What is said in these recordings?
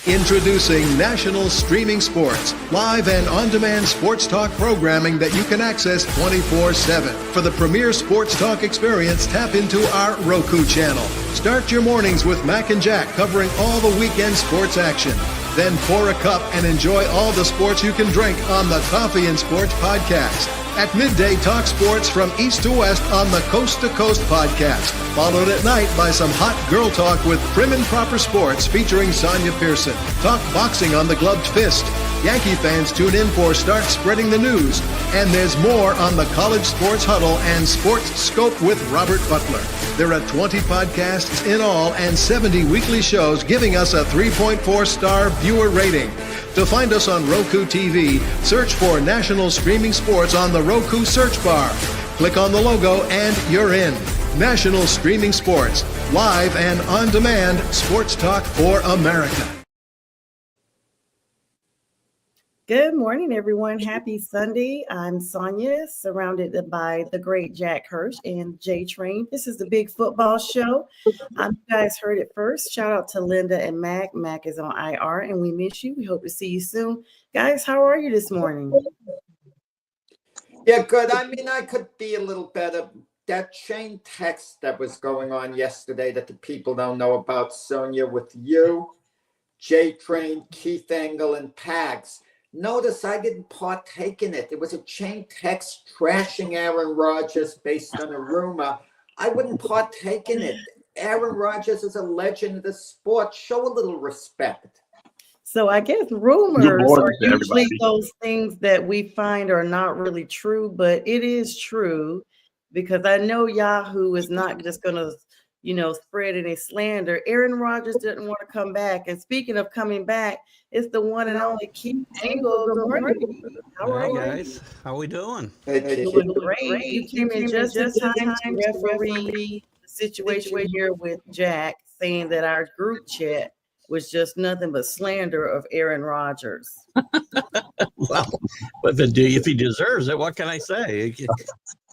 Introducing National Streaming Sports, live and on-demand sports talk programming that you can access 24/7. For the premier sports talk experience, tap into our Roku channel. Start your mornings with Mac and Jack covering all the weekend sports action. Then pour a cup and enjoy all the sports you can drink on the Coffee and Sports podcast. At midday, talk sports from east to west on the Coast to Coast podcast. Followed at night by some hot girl talk with Prim and Proper Sports featuring Sonja Pearson. Talk boxing on the Gloved Fist. Yankee fans tune in for Start Spreading the News. And there's more on the College Sports Huddle and Sports Scope with Robert Butler. There are 20 podcasts in all and 70 weekly shows giving us a 3.4-star viewer rating. To find us on Roku TV, search for National Streaming Sports on the Roku search bar. Click on the logo and you're in. National Streaming Sports, live and on-demand sports talk for America. Good morning, everyone. Happy Sunday. I'm Sonja, surrounded by the great Jack Hirsch and J Train. This is the Big Football Show. You guys heard it first. Shout out to Linda and Mac. Mac is on IR, and we miss you. We hope to see you soon. Guys, how are you this morning? Yeah, good. I mean, I could be a little better. That chain text that was going on yesterday that the people don't know about, Sonja, with you, J Train, Keith Engel, and Pags. Notice I didn't partake in it. It was a chain text trashing Aaron Rodgers based on a rumor. I wouldn't partake in it. Aaron Rodgers is a legend of the sport. Show a little respect. So I guess rumors are usually those things that we find are not really true, but it is true because I know Yahoo is not just going to, spread any slander. Aaron Rodgers didn't want to come back. And speaking of coming back, it's the one and only Keith Engel. Good morning. How are you guys? How we doing? Doing great. You came in just in time to referee the situation here with Jack, saying that our group chat was just nothing but slander of Aaron Rodgers. Well, but if he deserves it, what can I say?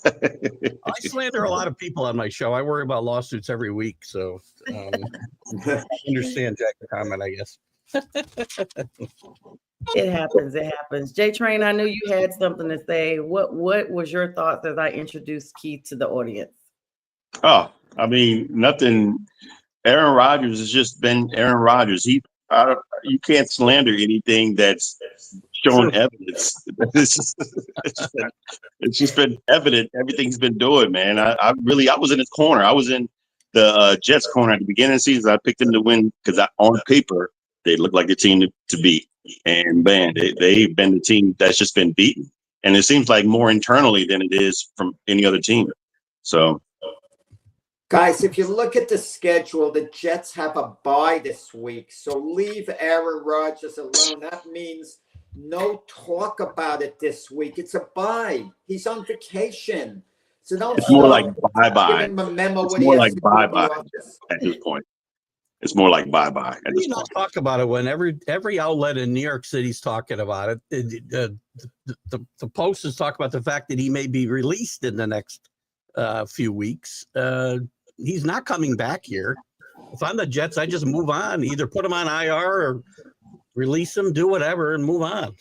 I slander a lot of people on my show. I worry about lawsuits every week, so I understand Jack's comment, I guess. It happens. J Train, I knew you had something to say. What was your thoughts as I introduced Keith to the audience? Oh, I mean, nothing. Aaron Rodgers has just been Aaron Rodgers. You can't slander anything that's showing evidence. It's just been evident. Everything's been doing, man. I was in his corner. I was in the Jets corner at the beginning of the season. I picked them to win because on paper they look like the team to beat. And man, they've been the team that's just been beaten. And it seems like more internally than it is from any other team. So. Guys, if you look at the schedule, the Jets have a bye this week. So leave Aaron Rodgers alone. That means no talk about it this week. It's a bye. He's on vacation. So don't. It's more like bye-bye. It's more like bye-bye at this point. It's more like bye-bye. You not talk about it when every outlet in New York City's talking about it. The Post is talking about the fact that he may be released in the next few weeks. He's not coming back here. If I'm the Jets, I just move on. Either put him on IR or release him, do whatever, and move on.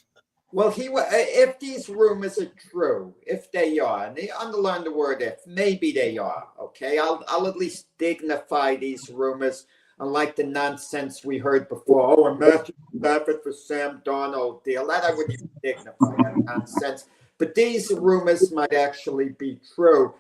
Well, if these rumors are true, if they are, and they underline the word if, maybe they are, okay? I'll at least dignify these rumors, unlike the nonsense we heard before. Oh, and Matthew Stafford for Sam Darnold deal. That I wouldn't dignify, that nonsense. But these rumors might actually be true.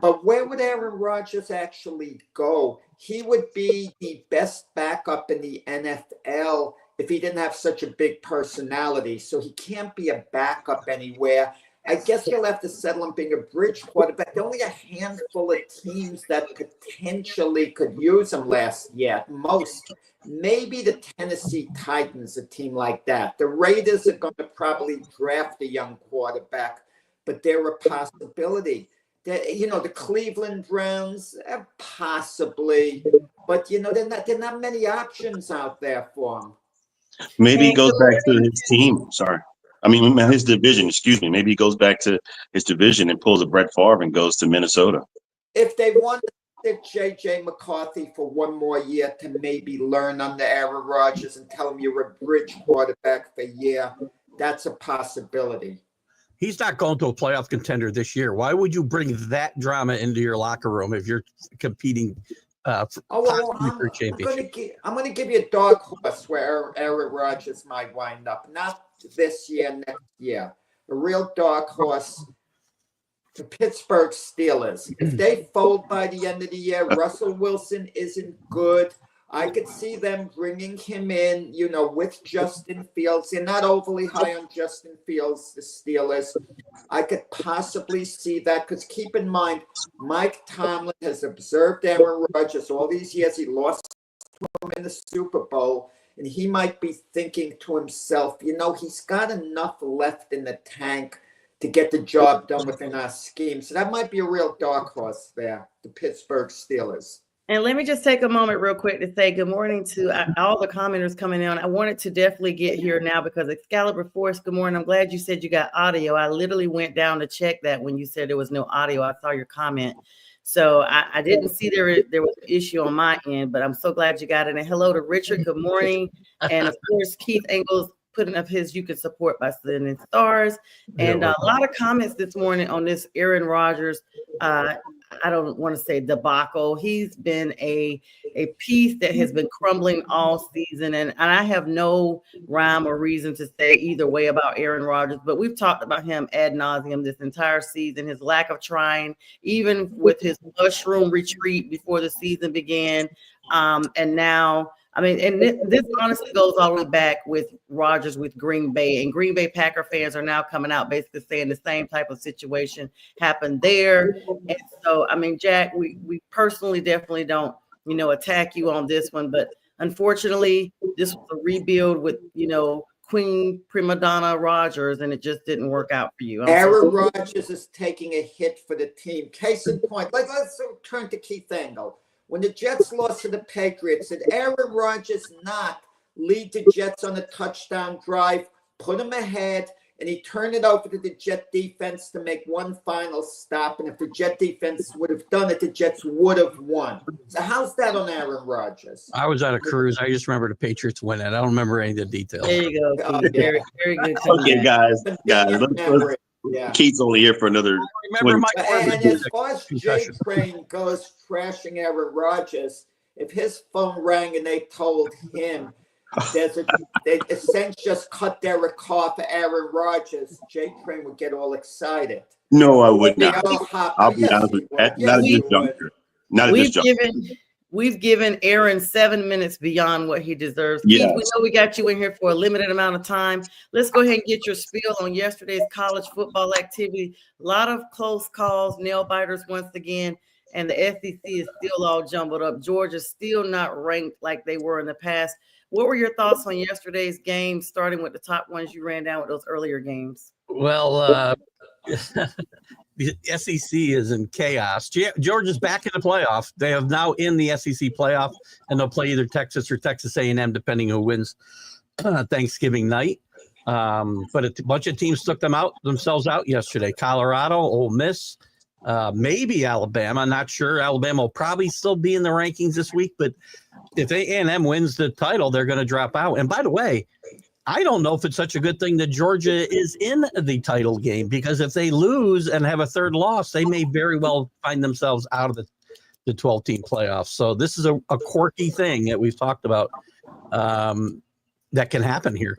But where would Aaron Rodgers actually go? He would be the best backup in the NFL if he didn't have such a big personality. So he can't be a backup anywhere. I guess he'll have to settle on being a bridge quarterback. There are only a handful of teams that potentially could use him last year at most. Maybe the Tennessee Titans, a team like that. The Raiders are going to probably draft a young quarterback, but they're a possibility. The Cleveland Browns, possibly, but there are not many options out there for him. Maybe he goes back to his team. Sorry, I mean his division. Excuse me. Maybe he goes back to his division and pulls a Brett Favre and goes to Minnesota. If they want stick J.J. McCarthy for one more year to maybe learn under Aaron Rodgers and tell him you're a bridge quarterback for a year, that's a possibility. He's not going to a playoff contender this year. Why would you bring that drama into your locker room if you're competing for championship? I'm going to give you a dog horse where Aaron Rodgers might wind up. Not this year, next year. A real dog horse. The Pittsburgh Steelers. If they fold by the end of the year, Russell Wilson isn't good. I could see them bringing him in, with Justin Fields. They're not overly high on Justin Fields, the Steelers. I could possibly see that because keep in mind, Mike Tomlin has observed Aaron Rodgers all these years. He lost to him in the Super Bowl, and he might be thinking to himself, he's got enough left in the tank to get the job done within our scheme. So that might be a real dark horse there, the Pittsburgh Steelers. And let me just take a moment real quick to say good morning to all the commenters coming in. I wanted to definitely get here now because Excalibur Force, good morning. I'm glad you said you got audio. I literally went down to check that when you said there was no audio. I saw your comment. So I didn't see there was an issue on my end, but I'm so glad you got it. And hello to Richard. Good morning. And of course, Keith Engels putting up his "You Can Support" by sending stars. And a lot of comments this morning on this Aaron Rodgers, I don't want to say debacle. He's been a piece that has been crumbling all season. And I have no rhyme or reason to say either way about Aaron Rodgers, but we've talked about him ad nauseum this entire season, his lack of trying, even with his mushroom retreat before the season began. And now, and this honestly goes all the way back with Rodgers with Green Bay, and Green Bay Packer fans are now coming out basically saying the same type of situation happened there. And so, Jack, we personally definitely don't, attack you on this one, but unfortunately, this was a rebuild with, Queen Prima Donna Rodgers, and it just didn't work out for you. Aaron Rodgers is taking a hit for the team. Case in point, let's turn to Keith Engel. When the Jets lost to the Patriots, did Aaron Rodgers not lead the Jets on a touchdown drive, put them ahead, and he turned it over to the Jet defense to make one final stop? And if the Jet defense would have done it, the Jets would have won. So how's that on Aaron Rodgers? I was on a cruise. I just remember the Patriots winning. I don't remember any of the details. There you go. Very, very good. Okay, guys. Keith's only here for another. And as far as Jay Crane goes trashing Aaron Rodgers, if his phone rang and they told him they essentially just cut Derek Carr for Aaron Rodgers, Jay Crane would get all excited. No, I would not. I'll be honest with you. Not at this juncture. Not at this juncture. We've given Aaron 7 minutes beyond what he deserves. Yes. Keith, we know we got you in here for a limited amount of time. Let's go ahead and get your spiel on yesterday's college football activity. A lot of close calls, nail biters once again, and the SEC is still all jumbled up. Georgia's still not ranked like they were in the past. What were your thoughts on yesterday's game, starting with the top ones you ran down with those earlier games? Well, the SEC is in chaos. Georgia's back in the playoff. They are now in the SEC playoff, and they'll play either Texas or Texas A&M, depending who wins Thanksgiving night. But a bunch of teams took themselves out yesterday. Colorado, Ole Miss, maybe Alabama. I'm not sure. Alabama will probably still be in the rankings this week, but if A&M wins the title, they're going to drop out. And by the way, I don't know if it's such a good thing that Georgia is in the title game, because if they lose and have a third loss, they may very well find themselves out of the 12-team playoffs. So this is a quirky thing that we've talked about that can happen here.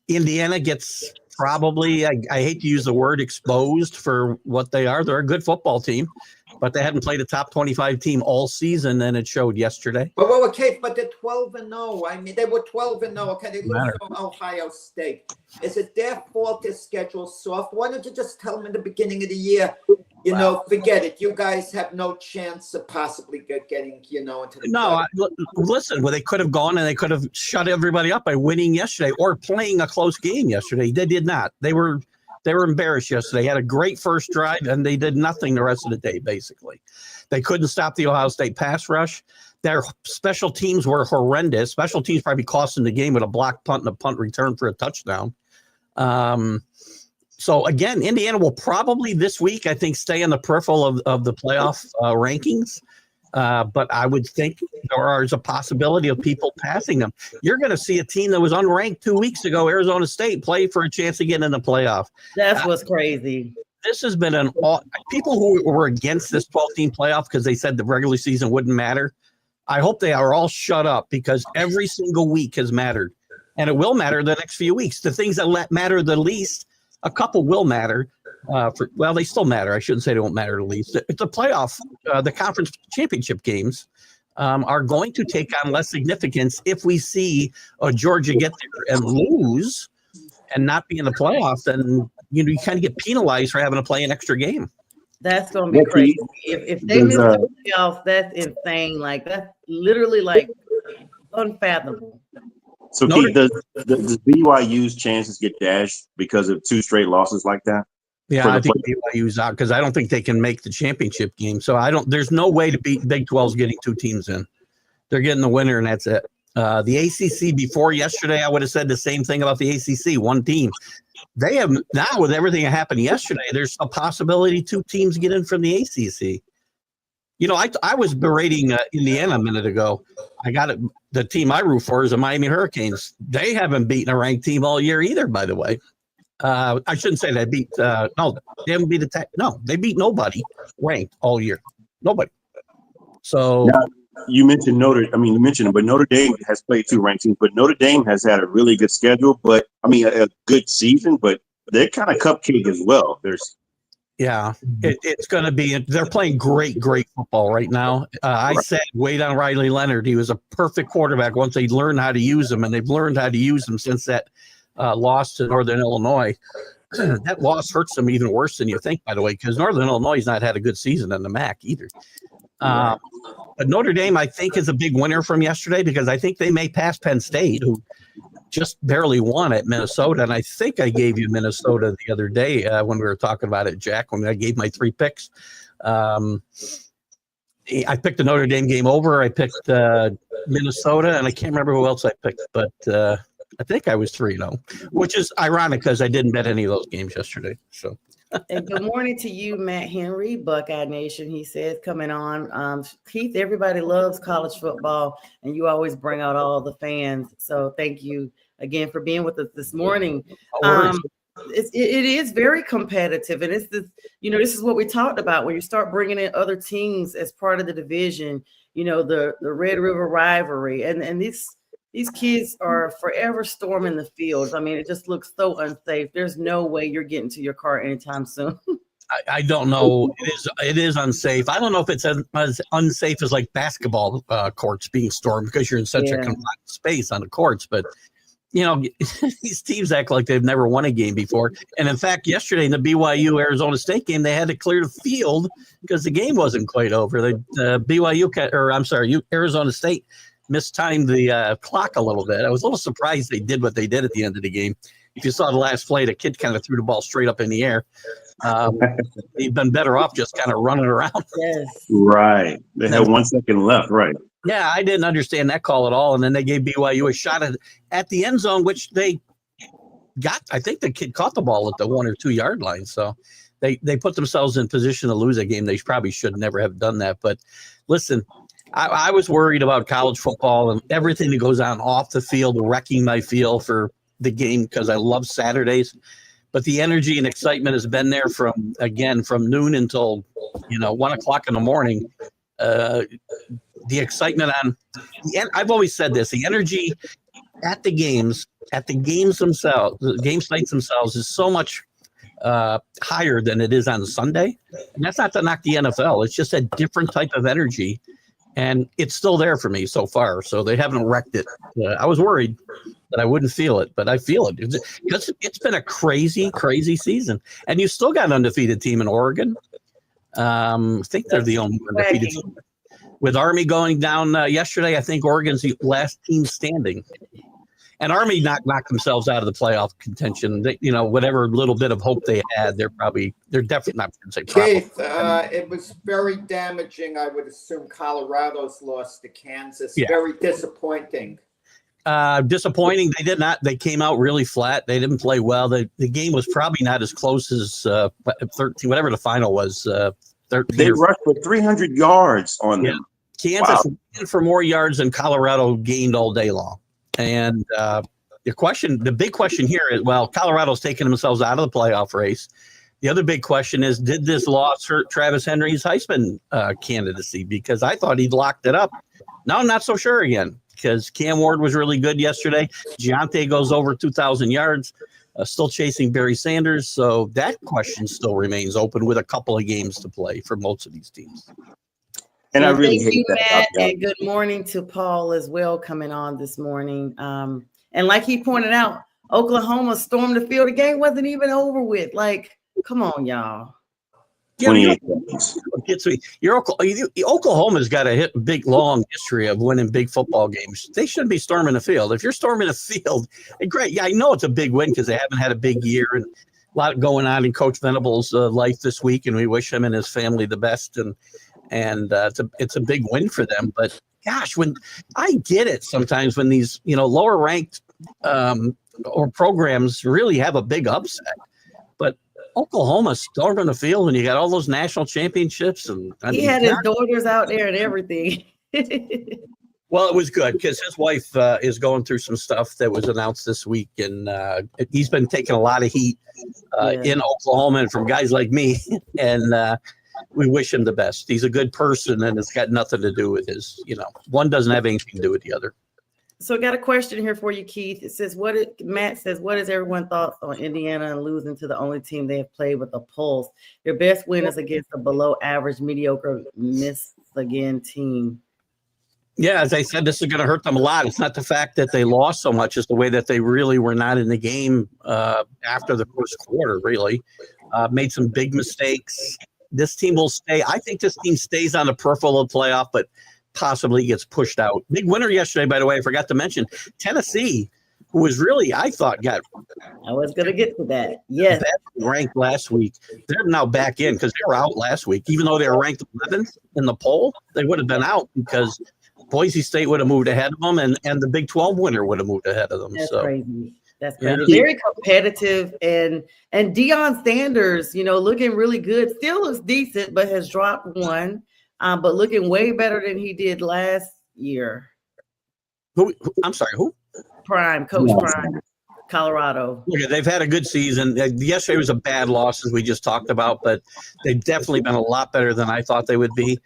Indiana gets probably, I hate to use the word exposed for what they are. They're a good football team, but they hadn't played a top 25 team all season, and it showed yesterday. But they're 12-0. They were 12-0. Okay, they lose from Ohio State. Is it their fault their schedule's soft? Why don't you just tell them in the beginning of the year, forget it. You guys have no chance of possibly getting, into the listen, well, they could have gone and they could have shut everybody up by winning yesterday or playing a close game yesterday. They did not. They were embarrassed yesterday. They had a great first drive, and they did nothing the rest of the day, basically. They couldn't stop the Ohio State pass rush. Their special teams were horrendous. Special teams probably cost them the game with a blocked punt and a punt return for a touchdown. So again, Indiana will probably this week, I think, stay in the peripheral of the playoff rankings. But I would think there is a possibility of people passing them. You're going to see a team that was unranked 2 weeks ago, Arizona State, play for a chance to get in the playoff. That's what's crazy. This has been people who were against this 12-team playoff because they said the regular season wouldn't matter. I hope they are all shut up, because every single week has mattered, and it will matter the next few weeks. The things that matter the least, a couple will matter. They still matter. I shouldn't say they won't matter the least. It's a playoff. The conference championship games are going to take on less significance if we see Georgia get there and lose and not be in the playoffs. Then you kind of get penalized for having to play an extra game. That's going to be crazy. If they miss the playoffs, that's insane. Like, that's literally like unfathomable. So, Keith, does BYU's chances get dashed because of 2 straight losses like that? Yeah, I think BYU's out because I don't think they can make the championship game. So there's no way to beat Big 12's getting 2 teams in. They're getting the winner, and that's it. The ACC before yesterday, I would have said the same thing about the ACC, 1 team. They have now, with everything that happened yesterday, there's a possibility 2 teams get in from the ACC. I was berating Indiana a minute ago. I got it. The team I root for is the Miami Hurricanes. They haven't beaten a ranked team all year either, by the way. I shouldn't say they beat. No, they haven't beat they beat nobody ranked all year. Nobody. So now, you mentioned but Notre Dame has played 2 ranked teams, but Notre Dame has had a really good schedule, but a good season, but they're kind of cupcake as well. It's going to be. They're playing great football right now. I said, wait on Riley Leonard. He was a perfect quarterback once they learned how to use him, and they've learned how to use him since that loss to Northern Illinois. That loss hurts them even worse than you think, by the way, because Northern Illinois has not had a good season in the MAC either. But Notre Dame, I think, is a big winner from yesterday, because I think they may pass Penn State, who just barely won at Minnesota. And I think I gave you Minnesota the other day when we were talking about it, Jack, when I gave my 3 picks. I picked the Notre Dame game over. I picked Minnesota, and I can't remember who else I picked, but I think I was 3-0, which is ironic because I didn't bet any of those games yesterday. So. And good morning to you, Matt Henry, Buckeye Nation. He says, coming on. Keith, everybody loves college football, and you always bring out all the fans. So thank you again for being with us this morning. It is very competitive, and it's this. This is what we talked about when you start bringing in other teams as part of the division. The Red River rivalry, and these kids are forever storming the fields. I mean, it just looks so unsafe. There's no way you're getting to your car anytime soon. I don't know. It is unsafe. I don't know if it's as unsafe as like basketball courts being stormed, because you're in such a confined space on the courts. But, these teams act like they've never won a game before. And in fact, yesterday in the BYU Arizona State game, they had to clear the field because the game wasn't quite over. Arizona State mistimed the clock a little bit. I was a little surprised they did what they did at the end of the game. If you saw the last play, the kid kind of threw the ball straight up in the air. He'd been better off just kind of running around. Yes. Right. They had 1 second left. Right. Yeah, I didn't understand that call at all. And then they gave BYU a shot at the end zone, which they got. I think the kid caught the ball at the 1 or 2 yard line. So they put themselves in position to lose a game. They probably should never have done that. But listen, I was worried about college football and everything that goes on off the field, wrecking my feel for the game, because I love Saturdays. But the energy and excitement has been there from noon until 1 o'clock in the morning. The excitement I've always said this, the energy at the games themselves, the game sites themselves, is so much higher than it is on Sunday. And that's not to knock the NFL. It's just a different type of energy. And it's still there for me so far. So they haven't wrecked it. I was worried that I wouldn't feel it, but I feel it. It's been a crazy, crazy season. And you still got an undefeated team in Oregon. I think they're the only undefeated team. With Army going down yesterday, I think Oregon's the last team standing. And Army knocked themselves out of the playoff contention. They, whatever little bit of hope they had, they're definitely not going to say probably. Keith, it was very damaging. I would assume Colorado's loss to Kansas. Yeah. Very disappointing. Disappointing. They came out really flat. They didn't play well. The game was probably not as close as 13, whatever the final was. 13. They rushed for 300 yards on them. Kansas ran for more yards than Colorado gained all day long. And the big question here is, well, Colorado's taking themselves out of the playoff race. The other big question is, did this loss hurt Travis Henry's Heisman candidacy? Because I thought he'd locked it up. Now I'm not so sure again, because Cam Ward was really good yesterday. Giante goes over 2,000 yards, still chasing Barry Sanders. So that question still remains open with a couple of games to play for most of these teams. And I really thank hate you, that. Matt, and good morning to Paul as well coming on this morning. And like he pointed out, Oklahoma stormed the field. The game wasn't even over with. Like, come on, y'all. 28 seconds. Oklahoma's got a big, long history of winning big football games. They shouldn't be storming the field. If you're storming the field, great. Yeah, I know it's a big win because they haven't had a big year and a lot going on in Coach Venable's life this week, and we wish him and his family the best. And it's a big win for them. But gosh, when I get it, sometimes when these lower ranked or programs really have a big upset, but Oklahoma storming the field and you got all those national championships, and he had his daughters out there and everything. Well, it was good because his wife is going through some stuff that was announced this week, and he's been taking a lot of heat in Oklahoma and from guys like me, and we wish him the best. He's a good person, and it's got nothing to do with his, one doesn't have anything to do with the other. So I got a question here for you, Keith. It says, Matt says, what is everyone's thoughts on Indiana and losing to the only team they have played with a pulse? Your best win is against a below average, mediocre, miss again team. Yeah, as I said, this is going to hurt them a lot. It's not the fact that they lost so much, it's the way that they really were not in the game after the first quarter, really. Made some big mistakes. This team will stay. I think this team stays on the peripheral of the playoff, but possibly gets pushed out. Big winner yesterday, by the way, I forgot to mention Tennessee, who was really, I thought, I was going to get to that. Yes. Ranked last week. They're now back in because they were out last week. Even though they were ranked 11th in the poll, they would have been out because Boise State would have moved ahead of them, and the Big 12 winner would have moved ahead of them. That's crazy. That's crazy. Yeah. Very competitive, and Deion Sanders, looking really good. Still looks decent, but has dropped one. But looking way better than he did last year. Who? I'm sorry, who? Coach Prime, Colorado. Look, they've had a good season. Yesterday was a bad loss, as we just talked about, but they've definitely been a lot better than I thought they would be.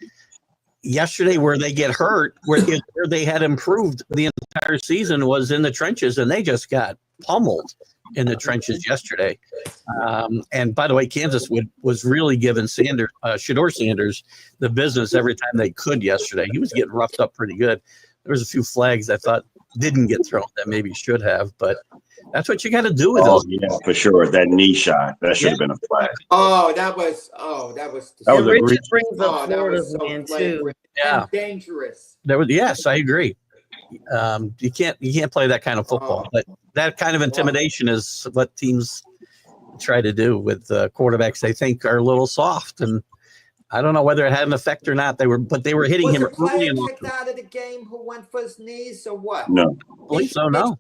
Yesterday, where they get hurt, where they had improved the entire season, was in the trenches, and they just got pummeled in the trenches yesterday. And by the way, Kansas was really giving Shedeur Sanders the business every time they could yesterday. He was getting roughed up pretty good. There was a few flags I thought didn't get thrown that maybe should have, but that's what you got to do with those. Yeah, for sure. That knee shot, that should have been a flag. That was Richard brings up Florida's win too. Yeah, dangerous. Yes, I agree. You can't play that kind of football, but that kind of intimidation is what teams try to do with quarterbacks they think are a little soft, and I don't know whether it had an effect or not. They were hitting him early and kicked out of the game who went for his knees or what? No, I believe so. No,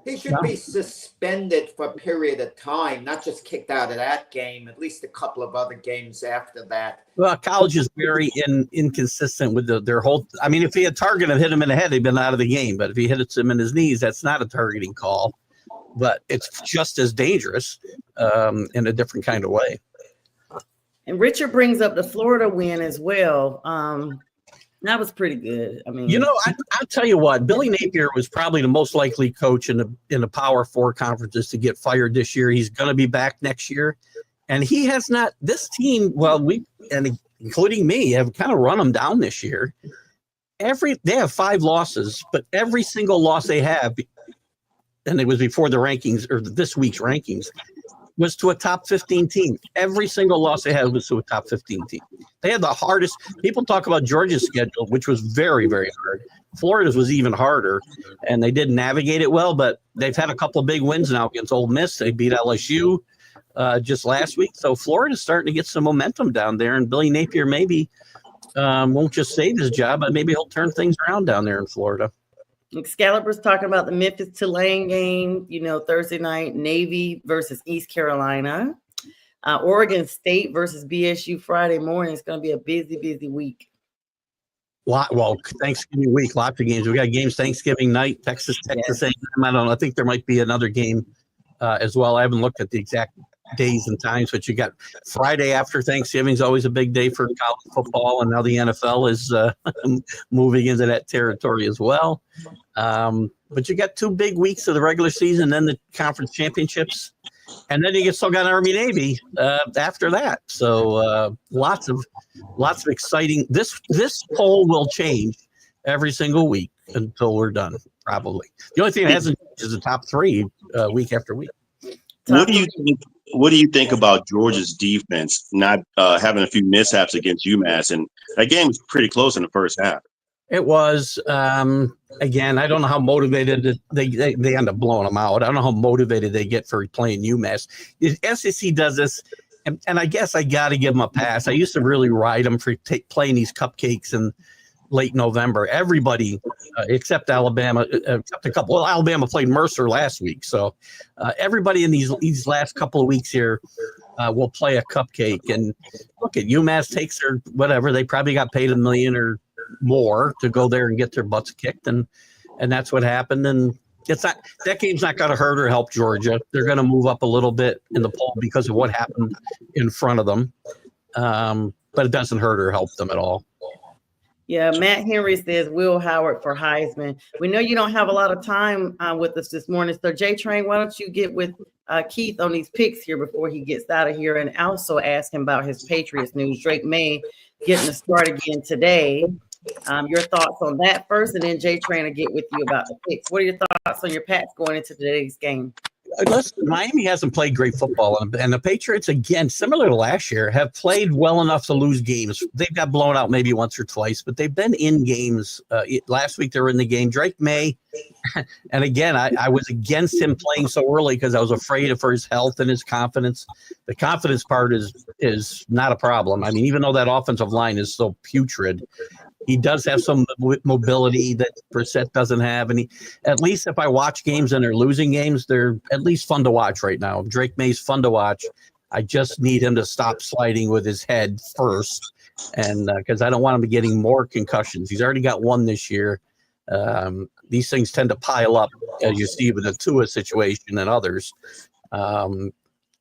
he should be suspended for a period of time, not just kicked out of that game. At least a couple of other games after that. Well, college is very inconsistent with their whole. I mean, if he had targeted hit him in the head, he'd been out of the game. But if he hits him in his knees, that's not a targeting call. But it's just as dangerous in a different kind of way. And Richard brings up the Florida win as well. That was pretty good. I mean, I'll tell you what, Billy Napier was probably the most likely coach in the Power Four conferences to get fired this year. He's going to be back next year, and he has not. This team, including me, have kind of run them down this year. They have 5 losses, but every single loss they have, and it was before the rankings or this week's rankings, was to a top 15 team. Every single loss they had was to a top 15 team. They had the hardest. People talk about Georgia's schedule, which was very, very hard. Florida's was even harder, and they didn't navigate it well, but they've had a couple of big wins now against Ole Miss. They beat LSU just last week. So Florida's starting to get some momentum down there, and Billy Napier maybe won't just save his job, but maybe he'll turn things around down there in Florida. Excalibur's talking about the Memphis Tulane game, Thursday night, Navy versus East Carolina. Oregon State versus BSU Friday morning. It's going to be a busy, busy week. Well, Thanksgiving week, lots of games. We got games Thanksgiving night, Texas Tech the same time. I don't know. I think there might be another game as well. I haven't looked at the exact days and times, but you got Friday after Thanksgiving is always a big day for college football, and now the NFL is moving into that territory as well. But you got 2 big weeks of the regular season, then the conference championships, and then you still got Army Navy after that. So lots of exciting. This poll will change every single week until we're done. Probably the only thing that hasn't changed is the top 3 week after week. What do you think about Georgia's defense not having a few mishaps against UMass? And that game was pretty close in the first half. It was. Again, I don't know how motivated they end up blowing them out. I don't know how motivated they get for playing UMass. The SEC does this, and I guess I got to give them a pass. I used to really ride them for playing these cupcakes in late November. Everybody except Alabama, except a couple. Well, Alabama played Mercer last week, so everybody in these last couple of weeks here will play a cupcake. And look at UMass takes their whatever. They probably got paid $1 million or more to go there and get their butts kicked, and that's what happened. And it's not, that game's not going to hurt or help Georgia. They're going to move up a little bit in the poll because of what happened in front of them, but it doesn't hurt or help them at all. Yeah, Matt Henry says Will Howard for Heisman. We know you don't have a lot of time with us this morning, so J-Train, why don't you get with Keith on these picks here before he gets out of here, and also ask him about his Patriots news. Drake May getting a start again today. Your thoughts on that first, and then J-Train will get with you about the picks. What are your thoughts on your Pats going into today's game? Listen, Miami hasn't played great football, and the Patriots, again, similar to last year, have played well enough to lose games. They've got blown out maybe once or twice, but they've been in games. Last week they were in the game. Drake May, and again, I was against him playing so early because I was afraid for his health and his confidence. The confidence part is not a problem. I mean, even though that offensive line is so putrid, he does have some mobility that Brissett doesn't have. And at least if I watch games and they're losing games, they're at least fun to watch right now. Drake May's fun to watch. I just need him to stop sliding with his head first, and because I don't want him to getting more concussions. He's already got one this year. These things tend to pile up, as you see with the Tua situation and others.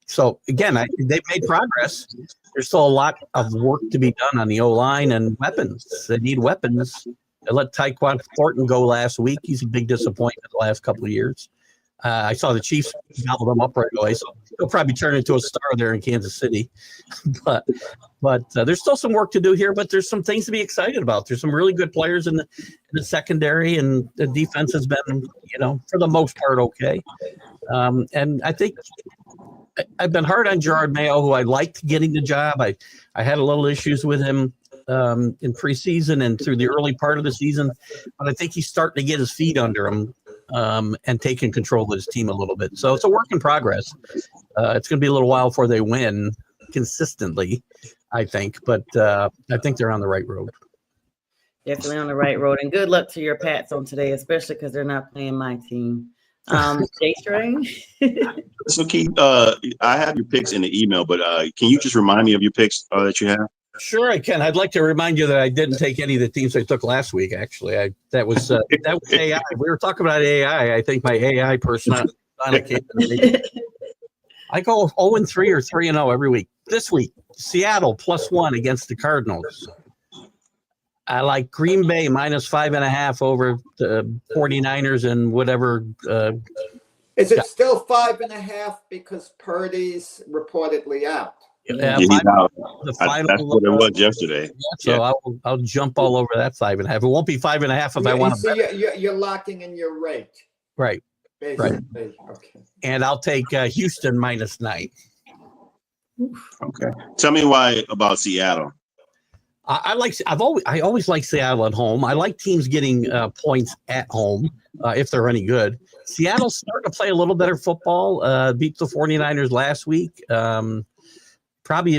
So again, they've made progress. There's still a lot of work to be done on the O-line and weapons. They need weapons. They let Tyquan Thornton go last week. He's a big disappointment the last couple of years. I saw the Chiefs gobble them up right away, so he'll probably turn into a star there in Kansas City. but there's still some work to do here, but there's some things to be excited about. There's some really good players in the secondary, and the defense has been, for the most part, okay. And I think I've been hard on Gerard Mayo, who I liked getting the job. I had a little issues with him in preseason and through the early part of the season, but I think he's starting to get his feet under him and taking control of his team a little bit. So it's a work in progress. It's going to be a little while before they win consistently, I think, but I think they're on the right road. Definitely on the right road, and good luck to your Pats on today, especially because they're not playing my team. J-Train. So Keith, I have your picks in the email, but can you just remind me of your picks that you have? Sure, I can. I'd like to remind you that I didn't take any of the teams I took last week. Actually, that was AI. We were talking about AI. I think my AI person I go 0-3 or 3-0 every week. This week, Seattle +1 against the Cardinals. I like Green Bay -5.5 over the 49ers and whatever. Is it still 5.5 because Purdy's reportedly out? Yeah, he's out. That's what it was yesterday. So I'll jump all over that 5.5. It won't be 5.5 if I want to. So you're locking in your rate. Right. Basically. Right. Okay. And I'll take Houston -9. Okay. Tell me why about Seattle. I always like Seattle at home. I like teams getting points at home if they're any good. Seattle's starting to play a little better football. Beat the 49ers last week. Probably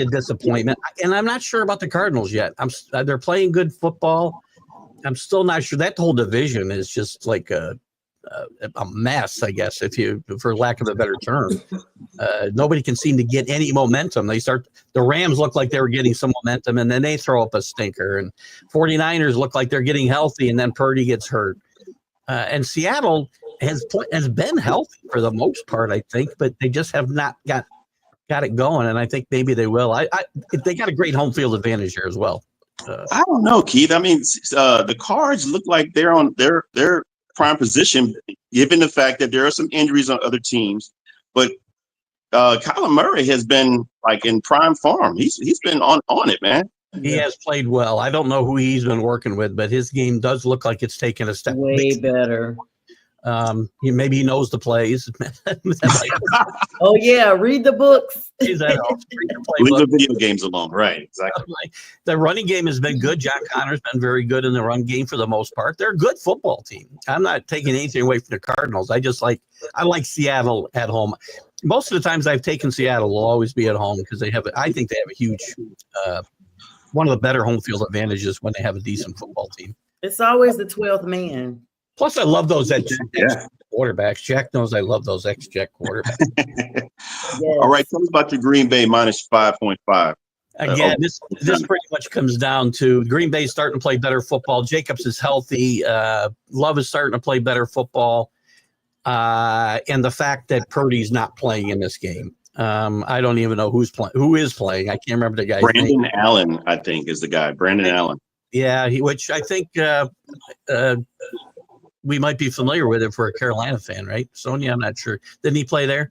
a disappointment. And I'm not sure about the Cardinals yet. They're playing good football. I'm still not sure. That whole division is just like a mess, I guess, for lack of a better term. Nobody can seem to get any momentum. The Rams look like they were getting some momentum, and then they throw up a stinker. And 49ers look like they're getting healthy, and then Purdy gets hurt. And Seattle has been healthy for the most part, I think, but they just have not got it going. And I think maybe they will. They got a great home field advantage here as well. I don't know, Keith. I mean, the Cards look like they're on their prime position, given the fact that there are some injuries on other teams. But Kyler Murray has been like in prime form. He's been on it, man. He has played well. I don't know who he's been working with, but his game does look like it's taken a step way better. Maybe he knows the plays. Oh yeah, read the books. Leave the video games alone. Right, exactly. The running game has been good. John Connor's been very good in the run game for the most part. They're a good football team. I'm not taking anything away from the Cardinals. I like Seattle at home. Most of the times I've taken Seattle will always be at home because I think they have a huge one of the better home field advantages when they have a decent football team. It's always the 12th man. Plus, I love those quarterbacks. Jack knows I love those ex-Jack quarterbacks. Yes. All right, tell us about your Green Bay minus 5.5. Again, this pretty much comes down to Green Bay starting to play better football. Jacobs is healthy. Love is starting to play better football. And the fact that Purdy's not playing in this game. I don't even know who is playing. I can't remember the guy's name. Brandon Allen, I think, is the guy. Brandon Allen. Yeah, which I think we might be familiar with if we're a Carolina fan, right? Sonja, I'm not sure. Didn't he play there?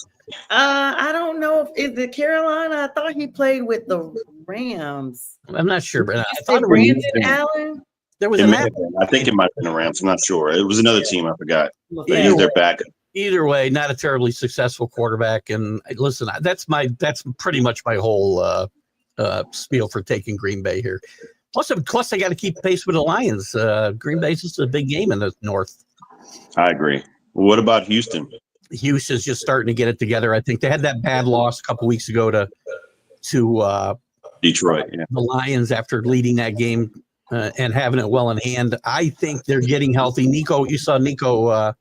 I don't know. Is it Carolina? I thought he played with the Rams. I'm not sure, but I thought it was Brandon Allen. There was I think it might have been the Rams. I'm not sure. It was another team. I forgot. But he's their backup. Either way, not a terribly successful quarterback. And listen, that's pretty much my whole spiel for taking Green Bay here. Plus, I got to keep pace with the Lions. Green Bay's just a big game in the North. I agree. What about Houston? Houston's just starting to get it together. I think they had that bad loss a couple weeks ago to Detroit. Yeah. The Lions after leading that game and having it well in hand. I think they're getting healthy. You saw Nico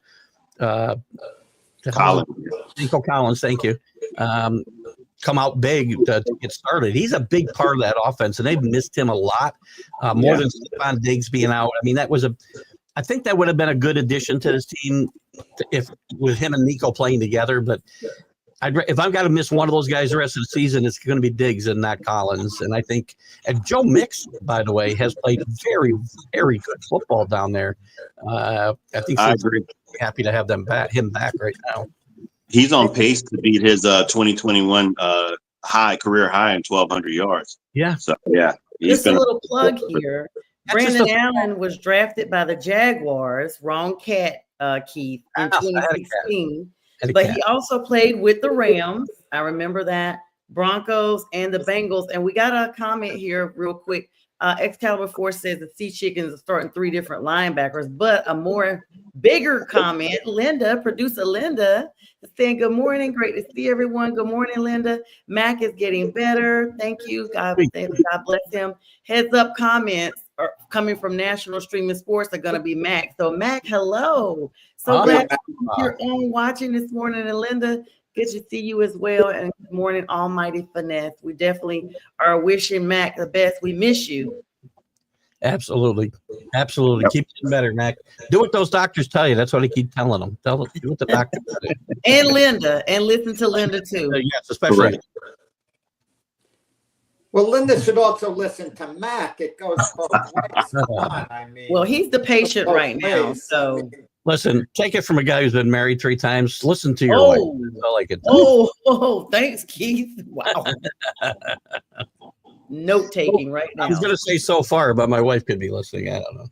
Collins. Nico Collins, thank you. Come out big to get started. He's a big part of that offense, and they've missed him a lot, more than Stephon Diggs being out. I mean, I think that would have been a good addition to this team if with him and Nico playing together. But if I've got to miss one of those guys the rest of the season, it's going to be Diggs and not Collins. And I think, and Joe Mixon, by the way, has played very, very good football down there. I think I'm very happy to have him back right now. He's on pace to beat his 2021 career high in 1,200 yards. Yeah. So yeah. Just a little plug here. Brandon Allen was drafted by the Jaguars. Wrong cat, Keith, in 2016. But he also played with the Rams. I remember that. Broncos and the Bengals. And we got a comment here real quick. Excalibur 4 says the Sea Chickens are starting 3 different linebackers, but a more bigger comment, producer Linda, saying good morning, great to see everyone. Good morning, Linda. Mac is getting better. Thank you. God bless him. Heads up comments are coming from National Streaming Sports are going to be Mac. So Mac, hello. So glad you're on watching this morning, and Linda, good to see you as well. And good morning, Almighty Finesse. We definitely are wishing Mac the best. We miss you. Absolutely. Yep. Keep getting better, Mac. Do what those doctors tell you. That's what I keep telling them. Do what the doctors say. And Linda. And listen to Linda, too. Yes, especially. Correct. Well, Linda should also listen to Mac. It goes both ways. Well, he's the patient right now, so. Listen, take it from a guy who's been married 3 times. Listen to your wife. That's all I can do. Thanks, Keith. Wow. Note taking right now. I was going to say so far, but my wife could be listening. I don't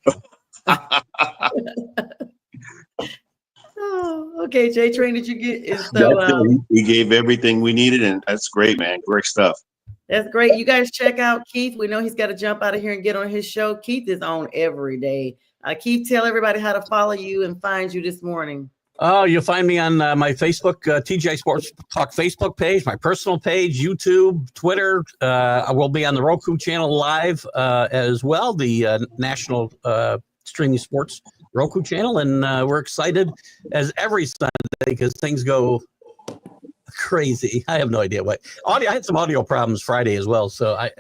know. Okay, J Train, did you get? He gave everything we needed, and that's great, man. Great stuff. That's great. You guys check out Keith. We know he's got to jump out of here and get on his show. Keith is on every day. Keith, tell everybody how to follow you and find you this morning. Oh, you'll find me on my Facebook, TJ Sports Talk Facebook page, my personal page, YouTube, Twitter. I will be on the Roku channel live as well, the national Streaming Sports Roku channel, and we're excited as every Sunday because things go crazy. I have no idea what audio. I had some audio problems Friday as well, so I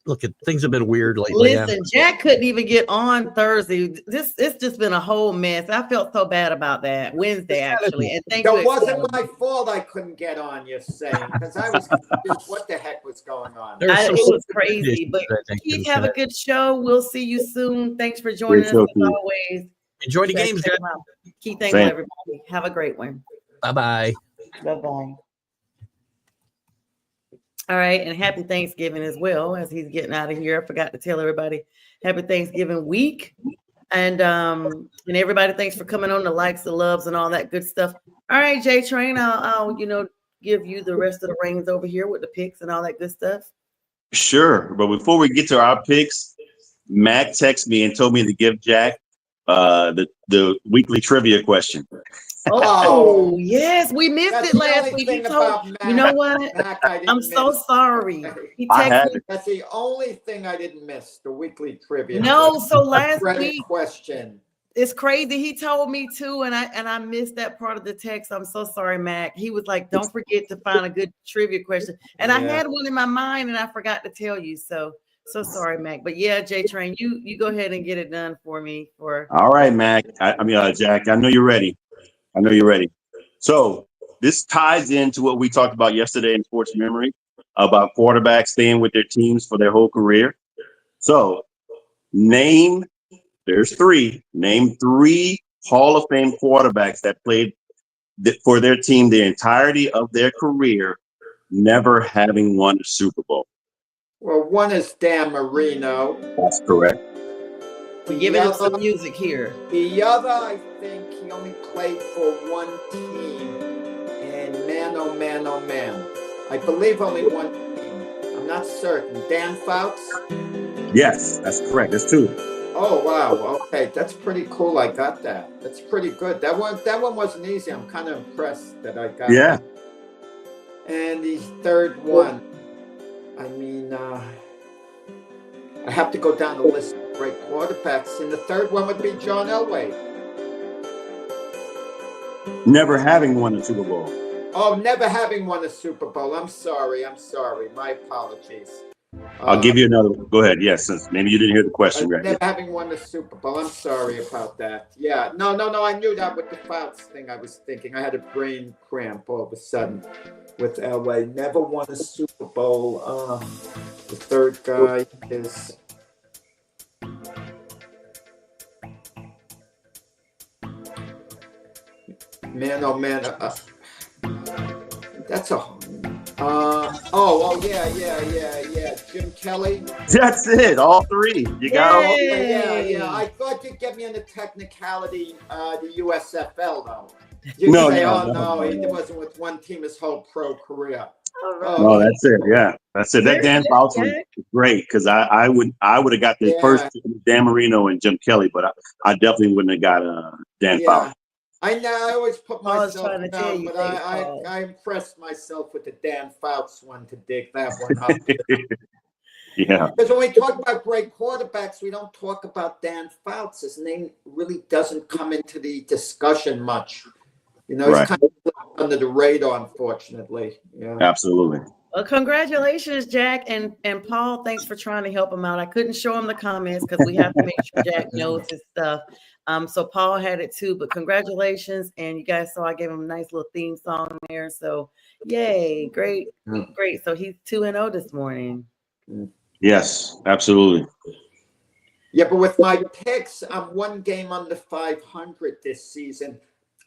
look at things have been weird lately. Listen, Jack couldn't even get on Thursday. It's just been a whole mess. I felt so bad about that Wednesday actually. And thank you. It wasn't my fault I couldn't get on, you're saying, because I was confused what the heck was going on. It was crazy, but Keith, have a good show. We'll see you soon. Thanks for joining us as always. Enjoy the games, guys. Keith, thank you, everybody. Have a great one. Bye-bye. Bye-bye. All right, and happy Thanksgiving as well as he's getting out of here. I forgot to tell everybody happy Thanksgiving week. And everybody, thanks for coming on, the likes, the loves, and all that good stuff. All right, J Train, I'll give you the rest of the reins over here with the picks and all that good stuff. Sure, but before we get to our picks, Mac texted me and told me to give Jack the weekly trivia question. Oh, yes, we missed it last week. You know what? Mac, I'm so sorry. He texted me. That's the only thing I didn't miss, the weekly trivia. No, so last week question. It's crazy. He told me too, and I missed that part of the text. I'm so sorry, Mac. He was like, "Don't forget to find a good trivia question," and I had one in my mind, and I forgot to tell you. So sorry, Mac. But yeah, J Train, you go ahead and get it done for me. All right, Mac. Jack. I know you're ready. So this ties into what we talked about yesterday in Sports Memory about quarterbacks staying with their teams for their whole career. So there's three. Name three Hall of Fame quarterbacks that played for their team the entirety of their career, never having won a Super Bowl. Well, one is Dan Marino. That's correct. We're giving him some music here. The other, I think he only played for one team. And man, oh man. I believe only one team. I'm not certain. Dan Fouts? Yes, that's correct. That's two. Oh, wow. Okay, that's pretty cool. I got that. That's pretty good. That one wasn't easy. I'm kind of impressed that I got that. And the third one, I mean, I have to go down the list of great quarterbacks. And the third one would be John Elway. Never having won a Super Bowl. Oh, never having won a Super Bowl. I'm sorry. My apologies. I'll give you another one. Go ahead. Yes, since maybe you didn't hear the question right. Never having won the Super Bowl. I'm sorry about that. Yeah. No. I knew that with the Fouts thing. I was thinking. I had a brain cramp all of a sudden with Elway. Never won a Super Bowl. The third guy is... Man, oh man. That's a... yeah. Jim Kelly. That's it. All three. You got all three. Yeah. I thought you'd get me into technicality, the USFL though. No, he wasn't with one team his whole pro career. No, that's it. Yeah, that's it. That Dan Fouts was great because I would have got the first Dan Marino and Jim Kelly, but I definitely wouldn't have got Dan Fouts. I know. I always put myself down, but I impressed myself with the Dan Fouts one to dig that one up. Yeah. Because when we talk about great quarterbacks, we don't talk about Dan Fouts. His name really doesn't come into the discussion much. He's kind of under the radar, unfortunately. Yeah. Absolutely. Well, congratulations, Jack and Paul. Thanks for trying to help him out. I couldn't show him the comments because we have to make sure Jack knows his stuff. So Paul had it too, but congratulations. And you guys saw I gave him a nice little theme song there. So yay, great. So he's 2-0 this morning. Yes, absolutely. Yeah, but with my picks, I'm one game under 500 this season.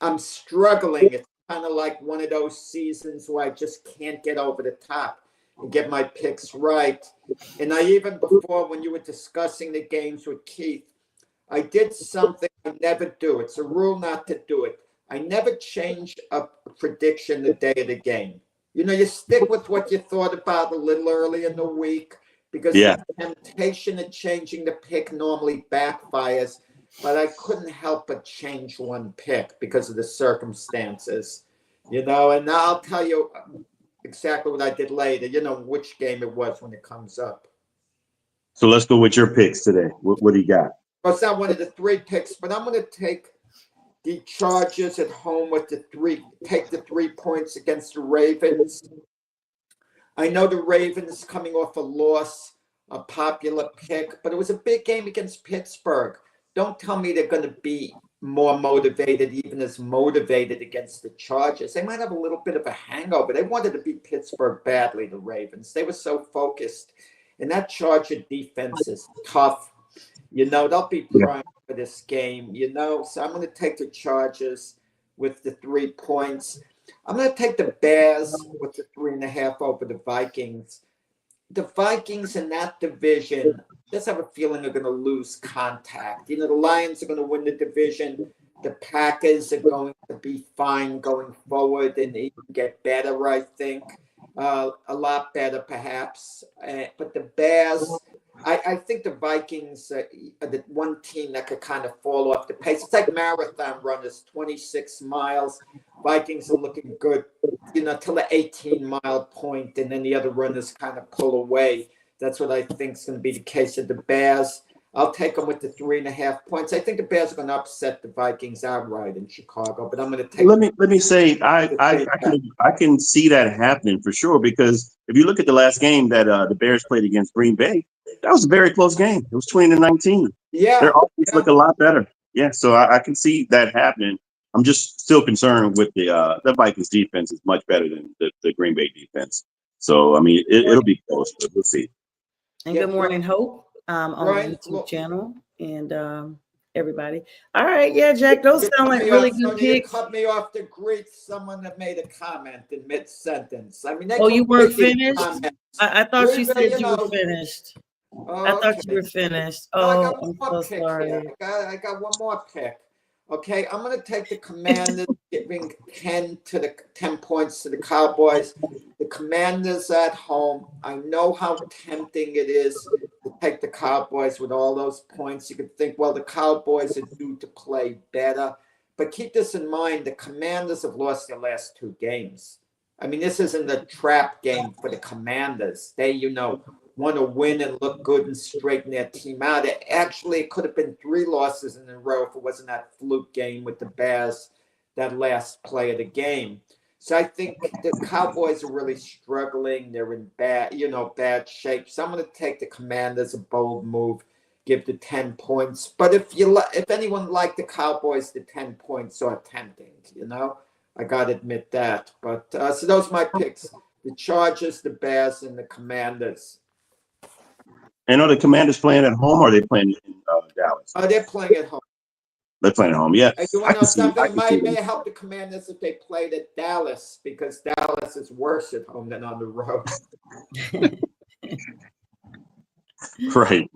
I'm struggling. It's kind of like one of those seasons where I just can't get over the top and get my picks right. And I even before, when you were discussing the games with Keith, I did something I never do. It's a rule not to do it. I never change a prediction the day of the game. You stick with what you thought about a little early in the week because the temptation of changing the pick normally backfires. But I couldn't help but change one pick because of the circumstances, and I'll tell you exactly what I did later, which game it was when it comes up. So let's go with your picks today. What do you got? Well, it's not one of the 3 picks, but I'm going to take the Chargers at home with take the 3 points against the Ravens. I know the Ravens coming off a loss, a popular pick, but it was a big game against Pittsburgh. Don't tell me they're going to be more motivated, even as motivated against the Chargers. They might have a little bit of a hangover. They wanted to beat Pittsburgh badly, the Ravens. They were so focused. And that Charger defense is tough. They'll be primed for this game, So I'm going to take the Chargers with the 3 points. I'm going to take the Bears with the 3.5 over the Vikings. The Vikings in that division, I just have a feeling they're going to lose contact. The Lions are going to win the division. The Packers are going to be fine going forward and even get better, I think. A lot better, perhaps. But the Bears, I think the Vikings are the one team that could kind of fall off the pace. It's like marathon runners, 26 miles. Vikings are looking good, till the 18-mile point, and then the other runners kind of pull away. That's what I think is going to be the case of the Bears. I'll take them with the 3.5 points. I think the Bears are going to upset the Vikings outright in Chicago, but I'm going to take. Let me say I can see that happening for sure, because if you look at the last game that the Bears played against Green Bay, that was a very close game. It was 20-19. Yeah, their offense look a lot better. Yeah, so I can see that happening. I'm just still concerned with the Vikings defense is much better than the Green Bay defense. So I mean it'll be close, but we'll see. And good morning, Hope. On the YouTube channel and everybody. All right, yeah, Jack, those sound like really good picks. Cut me off to greet someone that made a comment in mid-sentence. I mean, you weren't finished? I thought you said you were finished. Oh, I thought you were finished. No, I'm so sorry. I got one more pick. Okay, I'm going to take the Commanders, giving 10 points to the Cowboys. The Commanders at home. I know how tempting it is to take the Cowboys with all those points. You could think, well, the Cowboys are due to play better. But keep this in mind, the Commanders have lost their last 2 games. I mean, this isn't a trap game for the Commanders. They, want to win and look good and straighten their team out. It could have been 3 losses in a row if it wasn't that fluke game with the Bears, that last play of the game. So I think the Cowboys are really struggling. They're in bad shape. So I'm going to take the Commanders, a bold move, give the 10 points. But if anyone liked the Cowboys, the 10 points are tempting, I got to admit that. But so those are my picks. The Chargers, the Bears, and the Commanders. And are the Commanders playing at home, or are they playing in Dallas? They're playing at home. They're playing at home, yeah. I know something may help the Commanders if they played at Dallas, because Dallas is worse at home than on the road. Right.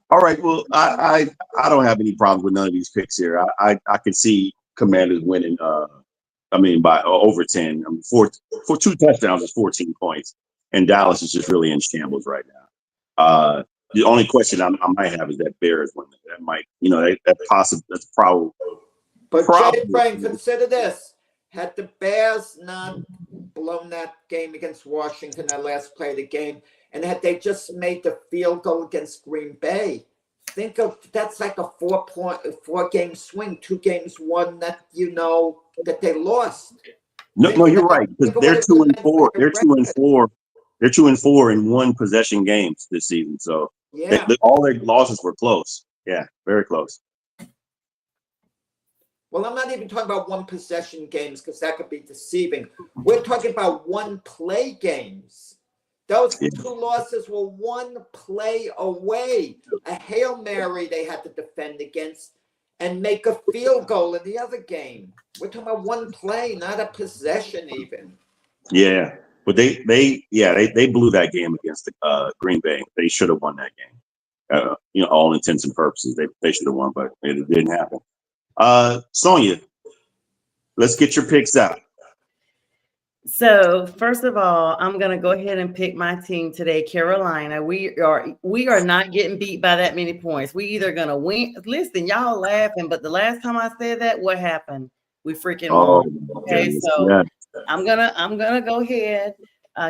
All right. Well, I don't have any problems with none of these picks here. I could see Commanders winning. By over 10. For 2 touchdowns is 14 points, and Dallas is just really in shambles right now. The only question I might have is that Bears one. That might, that's probably. But Jay Frank, consider this: had the Bears not blown that game against Washington, that last play of the game, and had they just made the field goal against Green Bay, think of that's like a 4-game swing, 2 games won that that they lost. No, you're right, because they're 2-4. They're 2-4. They're 2-4 in 1 possession games this season. So yeah, all their losses were close. Yeah, very close. Well, I'm not even talking about 1 possession games, because that could be deceiving. We're talking about 1 play games. Those 2 losses were 1 play away. A Hail Mary they had to defend against and make a field goal in the other game. We're talking about 1 play, not a possession even. Yeah. But they blew that game against the Green Bay. They should have won that game. All intents and purposes, they should have won, but it didn't happen. Sonja, let's get your picks out. So first of all, I'm gonna go ahead and pick my team today, Carolina. We are not getting beat by that many points. We either gonna win. Listen, y'all laughing, but the last time I said that, what happened? We freaking won. Okay, so yeah. I'm gonna go ahead.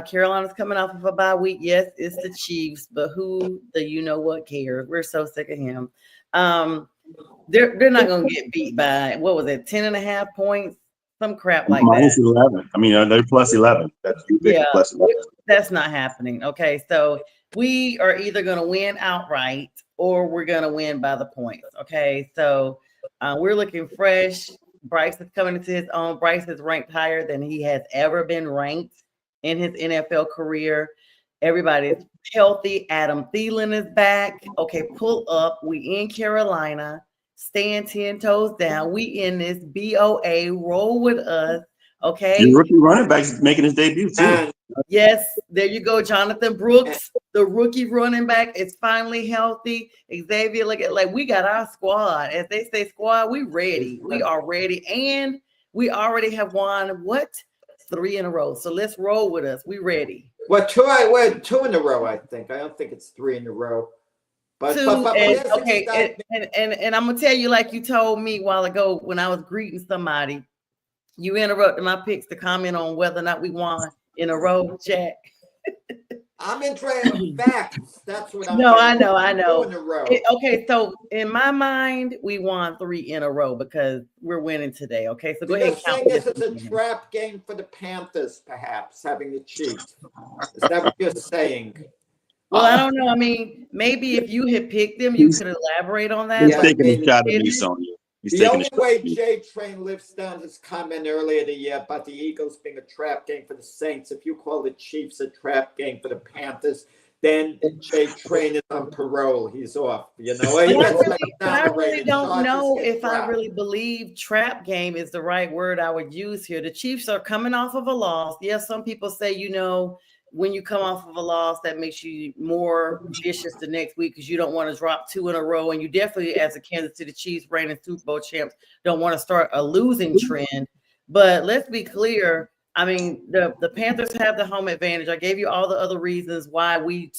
Carolina's coming off of a bye week. Yes, it's the Chiefs, but who the what cares? We're so sick of him. They're not going to get beat by, what was it, 10.5 points, some crap like minus that. 11. I mean, they're plus 11. That's plus 11. That's not happening. Okay, so we are either going to win outright or we're going to win by the points. Okay, so we're looking fresh. Bryce is coming into his own. Bryce is ranked higher than he has ever been ranked in his NFL career. Everybody's healthy. Adam Thielen is back. Okay, pull up. We in Carolina. Stand 10 toes down. We in this BOA. Roll with us. Okay. Your rookie running back's making his debut too. Yes, there you go. Jonathan Brooks, the rookie running back, is finally healthy. Xavier, look at, like, we got our squad. As they say, squad, we ready. We are ready. And we already have won what? 3 in a row. So let's roll with us. We ready. Well, 2 in a row, I think. I don't think it's 3 in a row. But, okay, and I'm gonna tell you, like you told me a while ago when I was greeting somebody, you interrupted my picks to comment on whether or not we won in a row, Jack. I'm interested in facts. That's what I'm. No, I know. 2 in a row. Okay, so in my mind, we won 3 in a row because we're winning today. Okay, so go ahead and count this is a trap game for the Panthers, perhaps having the Chiefs. Is that what you're saying? Well, I don't know. I mean, maybe if you had picked them, you could elaborate on that. He's taking a shot at me, Sonja. The only way J Train lives down his comment earlier the year about the Eagles being a trap game for the Saints. If you call the Chiefs a trap game for the Panthers, then J Train is on parole. He's off. You know, I really don't know if I really believe trap game is the right word I would use here. The Chiefs are coming off of a loss. Yes, some people say, you know, when you come off of a loss, that makes you more vicious the next week because you don't want to drop 2 in a row. And you definitely, as a Kansas City Chiefs reigning Super Bowl champs, don't want to start a losing trend. But let's be clear. I mean, the Panthers have the home advantage. I gave you all the other reasons why we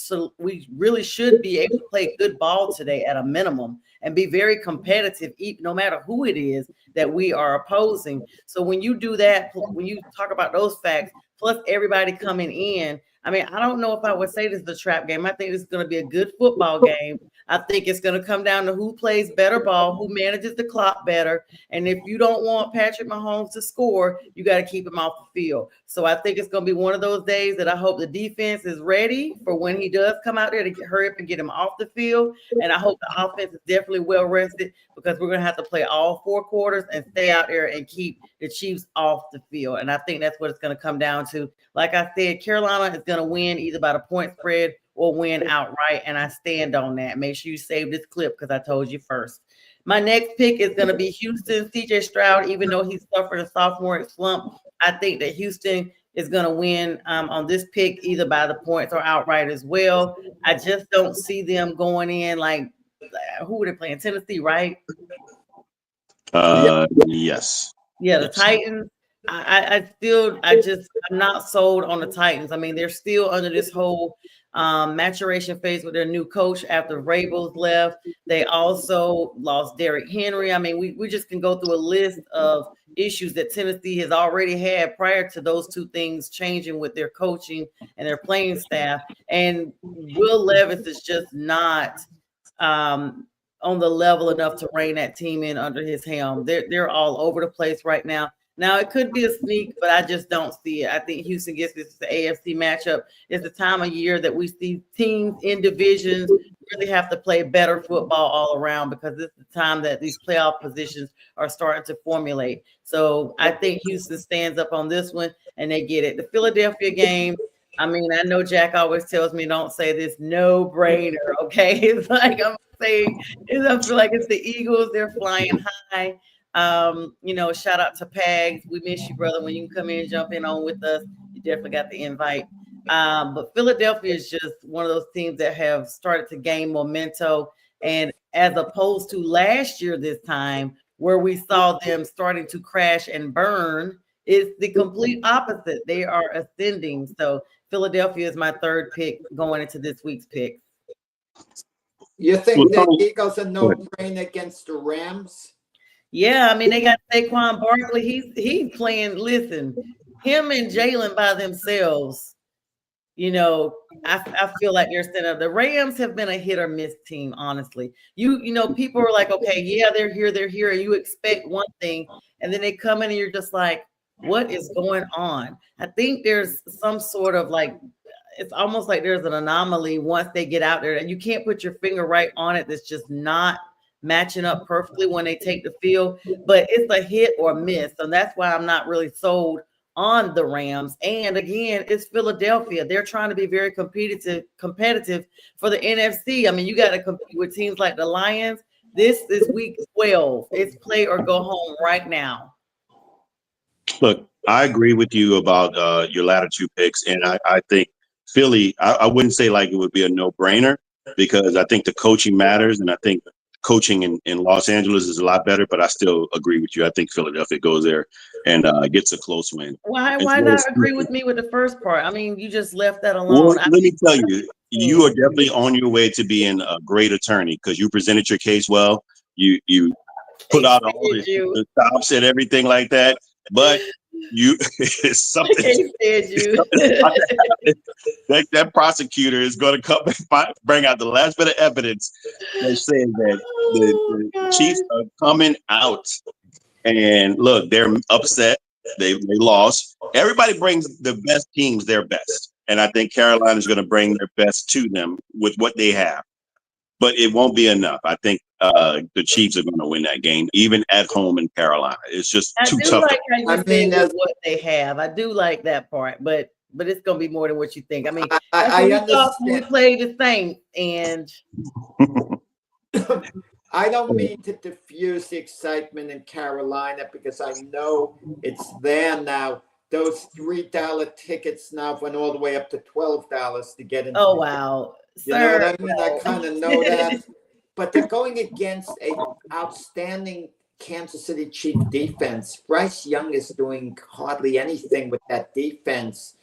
really should be able to play good ball today at a minimum and be very competitive, no matter who it is that we are opposing. So when you do that, when you talk about those facts, plus everybody coming in, I mean, I don't know if I would say this is a trap game. I think this is going to be a good football game. I think it's going to come down to who plays better ball, who manages the clock better. And if you don't want Patrick Mahomes to score, you got to keep him off the field. So I think it's going to be one of those days that I hope the defense is ready for when he does come out there to hurry up and get him off the field. And I hope the offense is definitely well rested because we're going to have to play all 4 quarters and stay out there and keep the Chiefs off the field. And I think that's what it's going to come down to. Like I said, Carolina is going to win either by the point spread or win outright, and I stand on that. Make sure you save this clip because I told you first. My next pick is going to be Houston. CJ Stroud, even though he suffered a sophomore slump, I think that Houston is going to win on this pick either by the points or outright as well. I just don't see them going in like who are they playing? Tennessee, right? Yes. Yeah, the Titans. I'm not sold on the Titans. I mean, they're still under this whole maturation phase with their new coach after Vrabel's left. They also lost Derrick Henry. I mean, we just can go through a list of issues that Tennessee has already had prior to those 2 things changing with their coaching and their playing staff. And Will Levis is just not on the level enough to rein that team in under his helm. They're all over the place right now. Now, it could be a sneak, but I just don't see it. I think Houston gets this the AFC matchup. It's the time of year that we see teams in divisions really have to play better football all around because this is the time that these playoff positions are starting to formulate. So I think Houston stands up on this one, and they get it. The Philadelphia game, I mean, I know Jack always tells me don't say this no-brainer, okay? It's like I'm saying, I feel like it's the Eagles. They're flying high. You know, shout out to Pags. We miss you, brother. When you can come in and jump in on with us, you definitely got the invite. But Philadelphia is just one of those teams that have started to gain momentum. And as opposed to last year, this time where we saw them starting to crash and burn, it's the complete opposite. They are ascending. So Philadelphia is my 3rd pick going into this week's pick. You think the Eagles are no-brainer against the Rams? Yeah, I mean, they got Saquon Barkley. He's playing, listen, him and Jalen by themselves you know, I feel like they're set up. The Rams have been a hit or miss team, honestly. You know, people are like, okay, yeah, they're here, and you expect one thing, and then they come in and you're just like, what is going on? I think there's some sort of like, it's almost like there's an anomaly once they get out there, and you can't put your finger right on it. That's just not matching up perfectly when they take the field, but it's a hit or miss. So that's why I'm not really sold on the Rams. And again, it's Philadelphia. They're trying to be very competitive for the NFC. I mean, you got to compete with teams like the Lions. This is week 12. It's play or go home right now. Look, I agree with you about your latter two picks, and I think Philly. I wouldn't say like it would be a no-brainer because I think the coaching matters, and I think coaching in Los Angeles is a lot better. But I still agree with you. I think Philadelphia goes there and gets a close win. Why not agree with me with the first part? I mean, you just left that alone. Well, let me tell you, you are definitely on your way to being a great attorney because you presented your case well. You put out all the stops and everything like that. But you, it's something. That prosecutor is going to come and bring out the last bit of evidence that's saying that the Chiefs are coming out. And look, they're upset. They lost. Everybody brings the best teams their best, and I think Carolina is going to bring their best to them with what they have. But it won't be enough. I think the Chiefs are going to win that game, even at home in Carolina. It's just too tough. Like how you say with what they have. I do like that part, but it's going to be more than what you think. I mean, I understand. We played the Saints, and I don't mean to diffuse the excitement in Carolina because I know it's there now. Those $3 tickets now went all the way up to $12 to get into. Oh wow. You know what I mean? I kind of know that. But they're going against an outstanding Kansas City Chiefs defense. Bryce Young is doing hardly anything with that defense.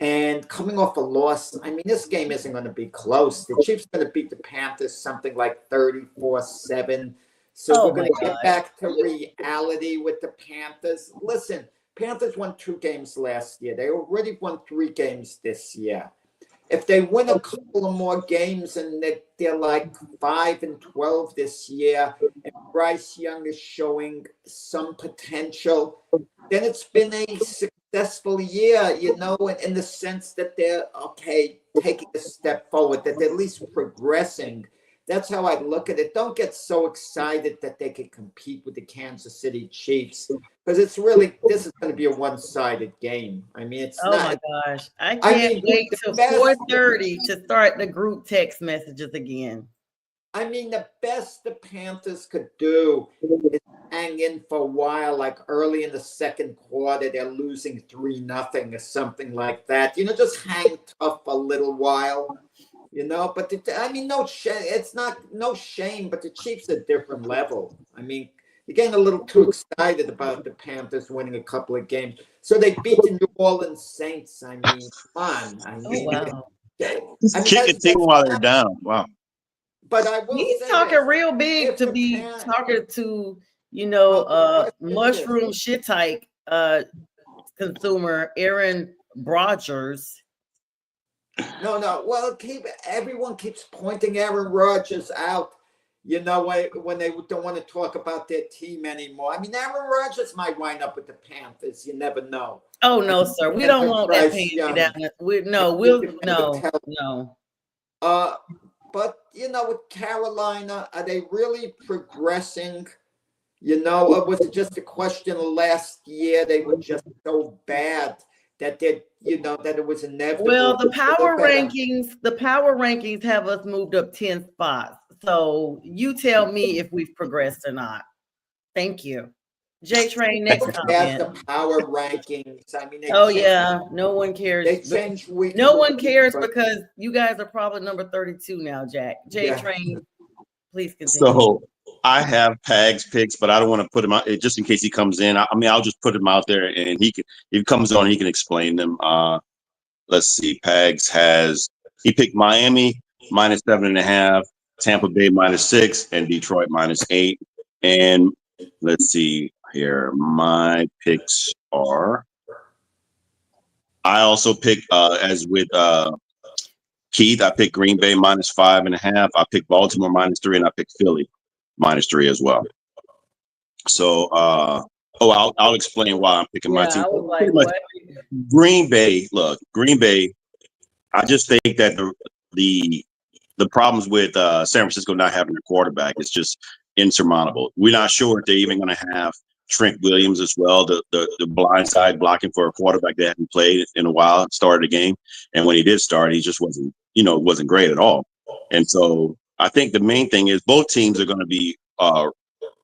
And coming off a loss, I mean, this game isn't going to be close. The Chiefs are going to beat the Panthers something like 34-7. So we're going to get back to reality with the Panthers. Listen, Panthers won 2 games last year. They already won 3 games this year. If they win a couple of more games and they're like 5-12 this year, and Bryce Young is showing some potential, then it's been a successful year, you know, in the sense that they're, taking a step forward, that they're at least progressing. That's how I look at it. Don't get so excited that they can compete with the Kansas City Chiefs because this is going to be a one-sided game. I mean, it's not. Oh my gosh. I can't wait till 4:30 to start the group text messages again. I mean, the best the Panthers could do is hang in for a while, like early in the second quarter, they're losing 3-0 or something like that. You know, just hang tough a little while. You know, but no shame. It's not no shame, but the Chiefs are a different level. I mean, you're getting a little too excited about the Panthers winning a couple of games. So they beat the New Orleans Saints. I mean, come on. Wow. Kick a team while they're down. Wow. But I will He's say talking this, real big to be talking to, you know, mushroom shit type consumer Aaron Rodgers. No. Well, everyone keeps pointing Aaron Rodgers out, you know, when they don't want to talk about their team anymore. I mean, Aaron Rodgers might wind up with the Panthers. You never know. Oh no, sir. We don't want that panty down. No. But you know, with Carolina, are they really progressing? You know, or was it just a question of last year they were just so bad that that it was inevitable? Well, the power rankings have us moved up 10 spots. So you tell me if we've progressed or not. Thank you. J Train, next comment. The power rankings. I mean, no one cares. They change week. No one cares because you guys are probably number 32 now, Jack. J Train, please continue. So I have Pag's picks, but I don't want to put him out just in case he comes in. I mean, I'll just put him out there, and if he comes on, he can explain them. Let's see. Pags he picked Miami -7.5, Tampa Bay -6, and Detroit -8. And let's see here. My picks are I also picked, as with Keith, I picked Green Bay -5.5. I picked Baltimore -3, and I picked Philly -3 as well. So, I'll explain why I'm picking my Yeah, team. I was like, Pretty much, what? Green Bay. Look, Green Bay. I just think that the problems with San Francisco not having a quarterback is just insurmountable. We're not sure if they're even going to have Trent Williams as well, the blind side blocking for a quarterback that hadn't played in a while, started a game. And when he did start, he just wasn't great at all. And so I think the main thing is both teams are going to be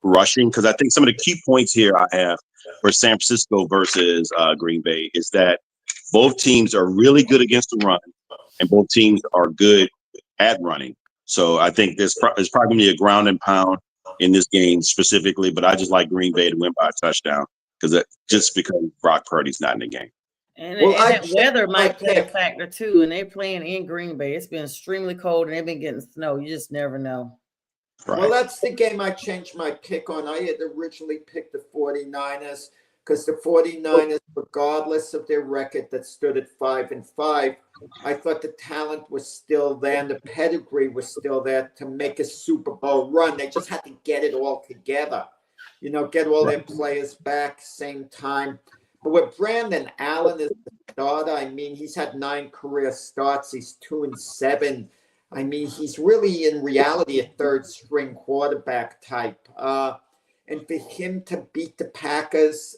rushing, because I think some of the key points here I have for San Francisco versus Green Bay is that both teams are really good against the run, and both teams are good at running. So I think there's probably going to be a ground and pound in this game specifically, but I just like Green Bay to win by a touchdown because Brock Purdy's not in the game. And, Well, and I that weather checked my might play a pick. factor too. And they're playing in Green Bay. It's been extremely cold and they've been getting snow. You just never know. Right. Well, that's the game I changed my pick on. I had originally picked the 49ers because the 49ers, regardless of their record that stood at 5-5, I thought the talent was still there and the pedigree was still there to make a Super Bowl run. They just had to get it all together, get all their players back same time. But with Brandon Allen as the starter, I mean, he's had 9 career starts. He's 2-7. I mean, he's really in reality a third string quarterback type. And for him to beat the Packers,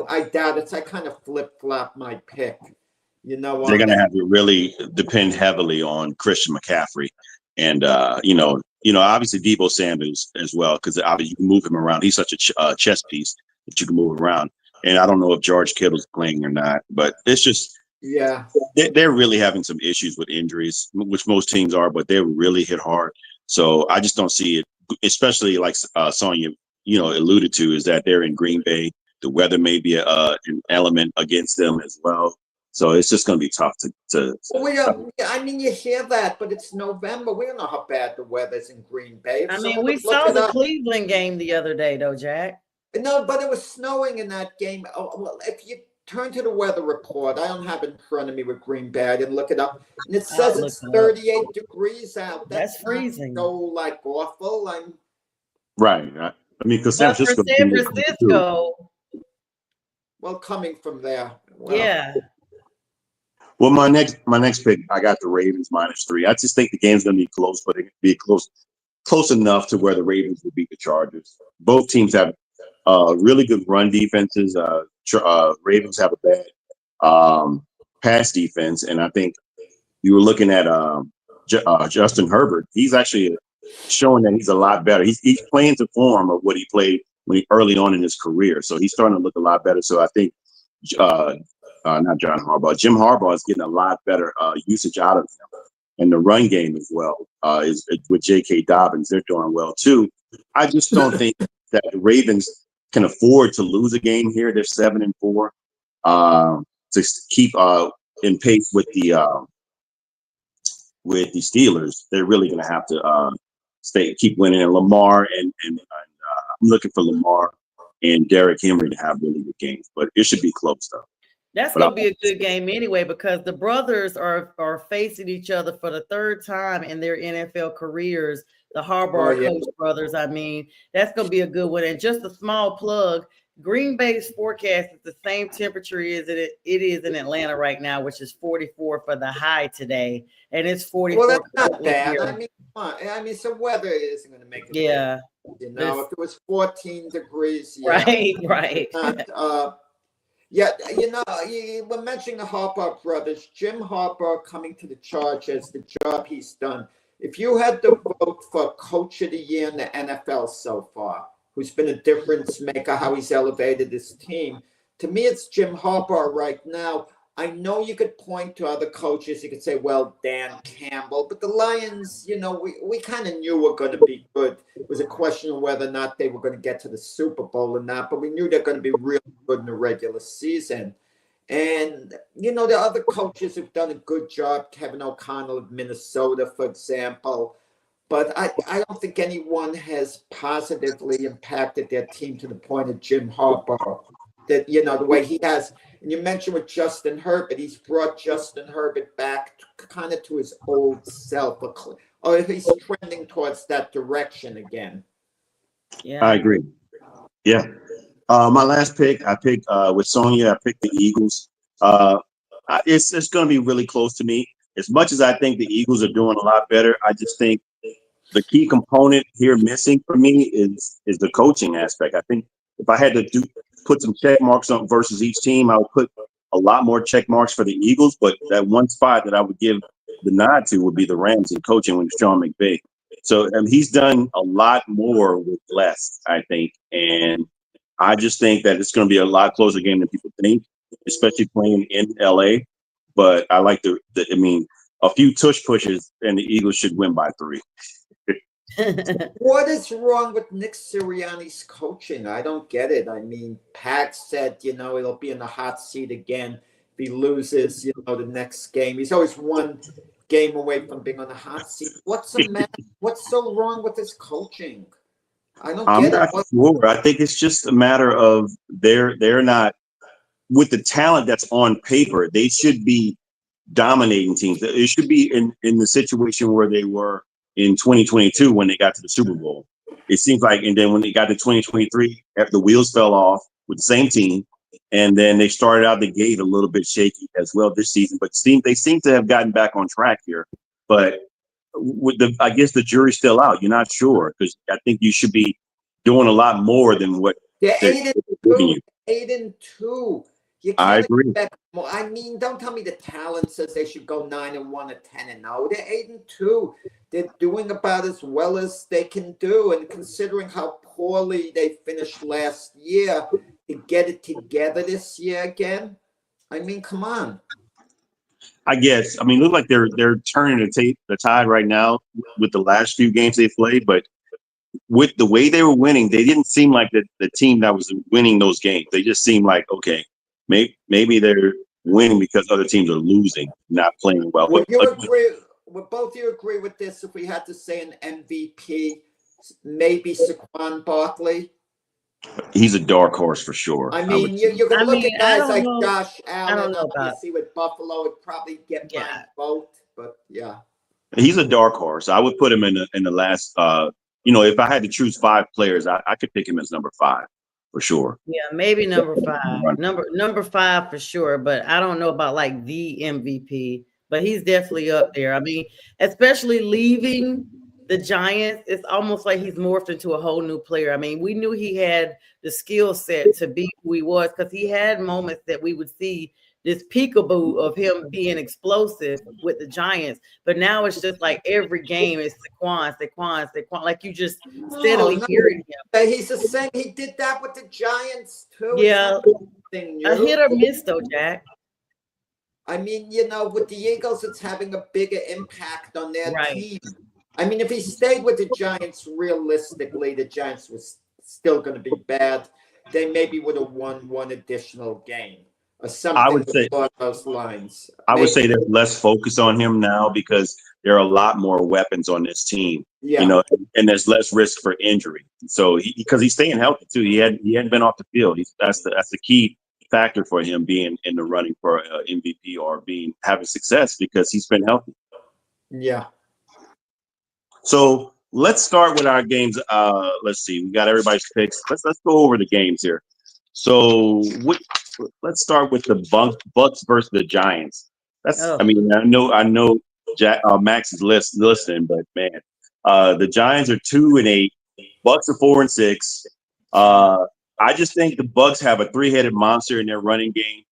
I doubt it. I kind of flip-flop my pick. They're going to have to really depend heavily on Christian McCaffrey, and obviously Deebo Samuels as well, because obviously you can move him around. He's such a chess piece that you can move around. And I don't know if George Kittle's playing or not, but it's just they're really having some issues with injuries, which most teams are, but they're really hit hard. So I just don't see it, especially like Sonja alluded to, is that they're in Green Bay. The weather may be an element against them as well. So it's just going to be tough to. I mean, you hear that, but it's November. We don't know how bad the weather's in Green Bay. I mean, we saw the Cleveland game the other day, though, Jack. No, but it was snowing in that game. Oh, well, if you turn to the weather report, I don't have it in front of me with Green Bay. I didn't look it up, and it says it's 38 degrees out. That's freezing. So like awful. Right. I mean, because San Francisco. Well, coming from there. Yeah. Well, my next pick, I got the Ravens -3. I just think the game's going to be close, but it can be close enough to where the Ravens will beat the Chargers. Both teams have really good run defenses. Ravens have a bad pass defense, and I think you were looking at Justin Herbert. He's actually showing that he's a lot better. He's playing to form of what he played early on in his career, so he's starting to look a lot better. So I think not John Harbaugh, Jim Harbaugh is getting a lot better usage out of him, and the run game as well is with J.K. Dobbins. They're doing well too. I just don't think that the Ravens can afford to lose a game here. They're 7-4 to keep in pace with the Steelers. They're really going to have to keep winning. And Lamar and I'm looking for Lamar and Derrick Henry to have really good games, but it should be close though. That's going to be a good game anyway, because the brothers are facing each other for the third time in their NFL careers. The Harbaugh coach brothers. I mean, that's going to be a good one. And just a small plug, Green Bay's forecast is the same temperature as it is in Atlanta right now, which is 44 for the high today. And it's 44. Well, that's not bad. I mean, some weather isn't going to make it. Yeah. Bad. If it was 14 degrees. Right. Yeah, you were mentioning the Harbaugh brothers. Jim Harbaugh coming to the Chargers, the job he's done. If you had to vote for Coach of the Year in the NFL so far, who's been a difference maker, how he's elevated his team, to me it's Jim Harbaugh right now. I know you could point to other coaches. You could say, well, Dan Campbell. But the Lions, we kind of knew were going to be good. It was a question of whether or not they were going to get to the Super Bowl or not. But we knew they're going to be really good in the regular season. And, the other coaches have done a good job. Kevin O'Connell of Minnesota, for example. But I don't think anyone has positively impacted their team to the point of Jim Harbaugh. That, the way he has. And you mentioned with Justin Herbert, he's brought Justin Herbert back kind of to his old self, or he's trending towards that direction again. Yeah, I agree. Yeah. My last pick, I picked with Sonja, I picked the Eagles. It's going to be really close to me. As much as I think the Eagles are doing a lot better, I just think the key component here missing for me is the coaching aspect. I think if I had to put some check marks on versus each team, I would put a lot more check marks for the Eagles. But that one spot that I would give the nod to would be the Rams in coaching with Sean McVay. So he's done a lot more with less, I think, and I just think that it's going to be a lot closer game than people think, especially playing in LA. But I like I mean, a few tush pushes and the Eagles should win by 3. What is wrong with Nick Sirianni's coaching? I don't get it. I mean, Pat said, he'll be in the hot seat again if he loses, the next game. He's always one game away from being on the hot seat. What's the matter? What's so wrong with his coaching? I don't get it. I'm not sure. I think it's just a matter of they're not with the talent that's on paper. They should be dominating teams. It should be in the situation where they were in 2022 when they got to the Super Bowl. It seems like, and then when they got to 2023, the wheels fell off with the same team, and then they started out the gate a little bit shaky as well this season. But they seem to have gotten back on track here. But I guess the jury's still out. You're not sure because I think you should be doing a lot more than what they're they're giving you. 8-2. You I can't agree. expect more. I mean, don't tell me the talent says they should go 9-1 or 10-0. They're 8-2. They're doing about as well as they can do, and considering how poorly they finished last year, to get it together this year again. I mean, come on. I guess. I mean, look like they're turning the tide right now with the last few games they played, but with the way they were winning, they didn't seem like the team that was winning those games. They just seemed like, okay, maybe they're winning because other teams are losing, not playing well. Would you agree? Would both of you agree with this? If we had to say an MVP, maybe Saquon Barkley. He's a dark horse for sure. I mean, you're going to look at guys like Josh Allen. I don't know about. Obviously, with Buffalo, would probably get my vote, but yeah. He's a dark horse. I would put him in the last. If I had to choose 5 players, I could pick him as number 5 for sure. Yeah, maybe number 5. Number 5 for sure, but I don't know about like the MVP. But he's definitely up there. I mean, especially leaving the Giants, it's almost like he's morphed into a whole new player. I mean, we knew he had the skill set to be who he was because he had moments that we would see this peekaboo of him being explosive with the Giants. But now it's just like every game is Saquon. Like you just steadily hearing him. He's the same. He did that with the Giants too. Yeah, a hit or miss though, Jack. I mean, with the Eagles, it's having a bigger impact on their team. I mean, if he stayed with the Giants, realistically, the Giants was still going to be bad. They maybe would have won one additional game or something along those lines. I would say there's less focus on him now because there are a lot more weapons on this team. Yeah. And there's less risk for injury. So because he's staying healthy too, he hadn't been off the field. That's the key factor for him being in the running for MVP or having success because he's been healthy. Yeah. So let's start with our games. Let's see. We got everybody's picks. Let's go over the games here. So let's start with the Bucks versus the Giants. I mean, I know Max is listening, but man, the Giants are 2-8. Bucks are 4-6. I just think the Bucks have a 3-headed monster in their running game,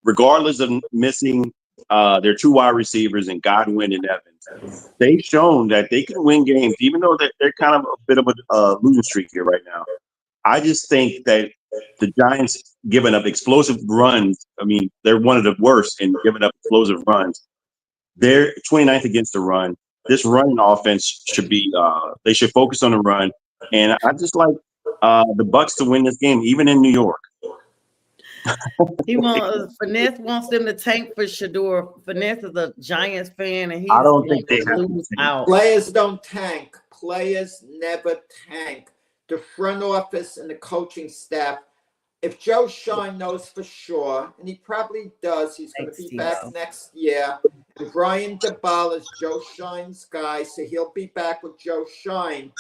regardless of missing their 2 wide receivers and Godwin and Evans. They've shown that they can win games, even though they're kind of a bit of a losing streak here right now. I just think that the Giants giving up explosive runs. I mean, they're one of the worst in giving up explosive runs. They're 29th against the run. This running offense should be they should focus on the run. And I just like the Bucks to win this game, even in New York. Finesse wants them to tank for Shador. Finesse is a Giants fan, and I don't think they have lose out. Players don't tank. Players never tank. The front office and the coaching staff if Joe Shine knows for sure, and he probably does, he's going to Thanks, be back Steve-O. next year. And Brian DeBall is Joe Shine's guy, so he'll be back with Joe Shine.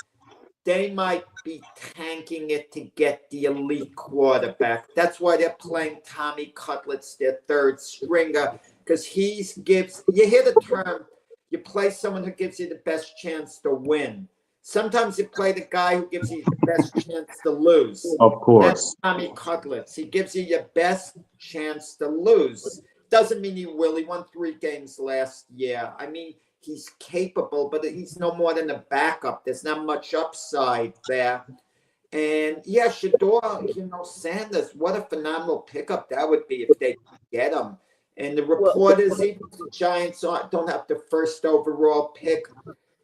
They might be tanking it to get the elite quarterback. That's why they're playing Tommy Cutlets, their third stringer, because you hear the term, you play someone who gives you the best chance to win. Sometimes you play the guy who gives you the best chance to lose. Of course. That's Tommy Cutlets. He gives you your best chance to lose. Doesn't mean he will. He won 3 games last year. I mean, he's capable, but he's no more than a backup. There's not much upside there. And yeah, Shador, Sanders, what a phenomenal pickup that would be if they could get him. And the reporters, even the Giants don't have the first overall pick.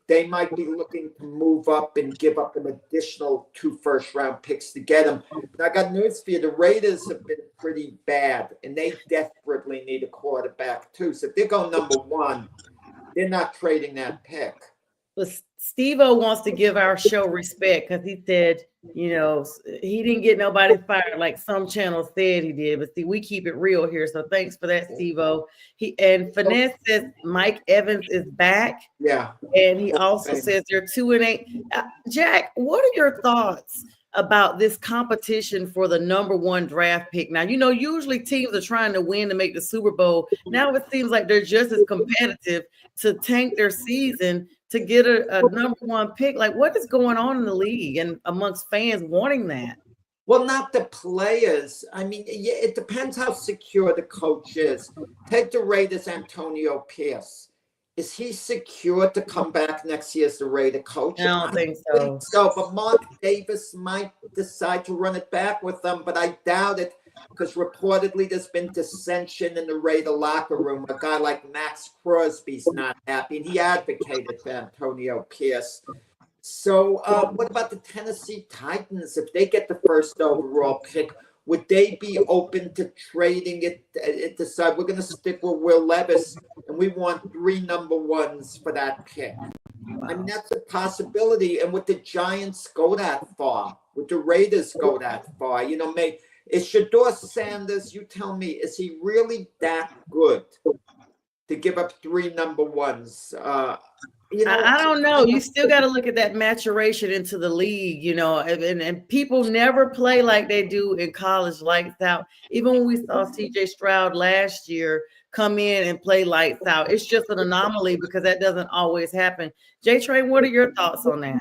They might be looking to move up and give up an additional 2 first-round picks to get him. And I got news for you. The Raiders have been pretty bad, and they desperately need a quarterback too. So if they go number 1, they're not trading that pick. But Steve-O wants to give our show respect because he said, he didn't get nobody fired like some channels said he did. But see, we keep it real here. So thanks for that, Steve-O. Finesse says Mike Evans is back. Yeah. And he also says they're 2-8. Jack, what are your thoughts about this competition for the number 1 draft pick? Now, usually teams are trying to win to make the Super Bowl. Now it seems like they're just as competitive to tank their season to get a number 1 pick. Like, what is going on in the league and amongst fans wanting that? Well, not the players. I mean, it depends how secure the coach is. Take the Raiders' Antonio Pierce. Is he secure to come back next year as the Raider coach? I don't think so. But Mark Davis might decide to run it back with them, but I doubt it because reportedly there's been dissension in the Raider locker room. A guy like Max Crosby's not happy, and he advocated for Antonio Pierce. So what about the Tennessee Titans? If they get the first overall pick, would they be open to trading it? Decide we're going to stick with Will Levis, and we want 3 number 1s for that pick. I mean, that's a possibility. And would the Giants go that far? Would the Raiders go that far? Is Shador Sanders, you tell me, is he really that good to give up 3 number 1s? I don't know. You still got to look at that maturation into the league, and people never play like they do in college lights out. Even when we saw CJ Stroud last year come in and play lights out, it's just an anomaly because that doesn't always happen. J-Train, what are your thoughts on that?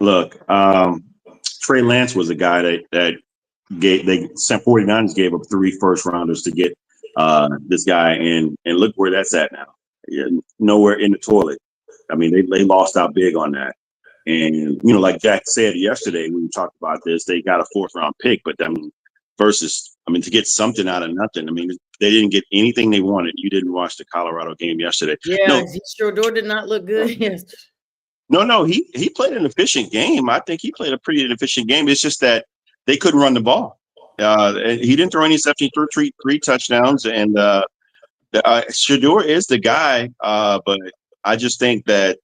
Look, Trey Lance was a guy that 49ers gave up 3 first-rounders to get this guy, and look where that's at now. Nowhere in the toilet. I mean, they lost out big on that. And, like Jack said yesterday when we talked about this, they got a 4th-round pick. But, to get something out of nothing, they didn't get anything they wanted. You didn't watch the Colorado game yesterday. Yeah, Shador did not look good. No, he played an efficient game. I think he played a pretty efficient game. It's just that they couldn't run the ball. He didn't throw any interceptions, threw 3 touchdowns. And Shador is the guy, but I just think that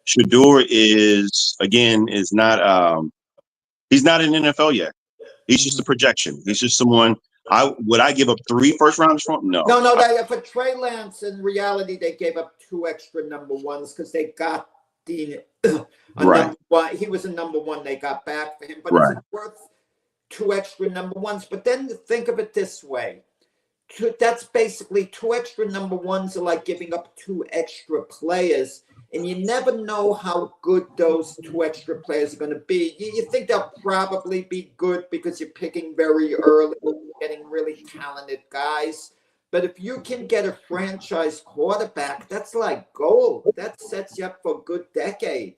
Shador is not he's not in NFL yet. He's just a projection. He's just someone. Would I give up 3 first-rounders for him? No. For Trey Lance, in reality, they gave up 2 extra number 1s because they got Dean. Right. He was a number 1. They got back for him, but it's worth 2 extra number 1s. But then think of it this way. That's basically 2 extra number 1s are like giving up 2 extra players, and you never know how good those 2 extra players are going to be. You think they'll probably be good because you're picking very early, getting really talented guys. But if you can get a franchise quarterback, that's like gold. That sets you up for a good decade.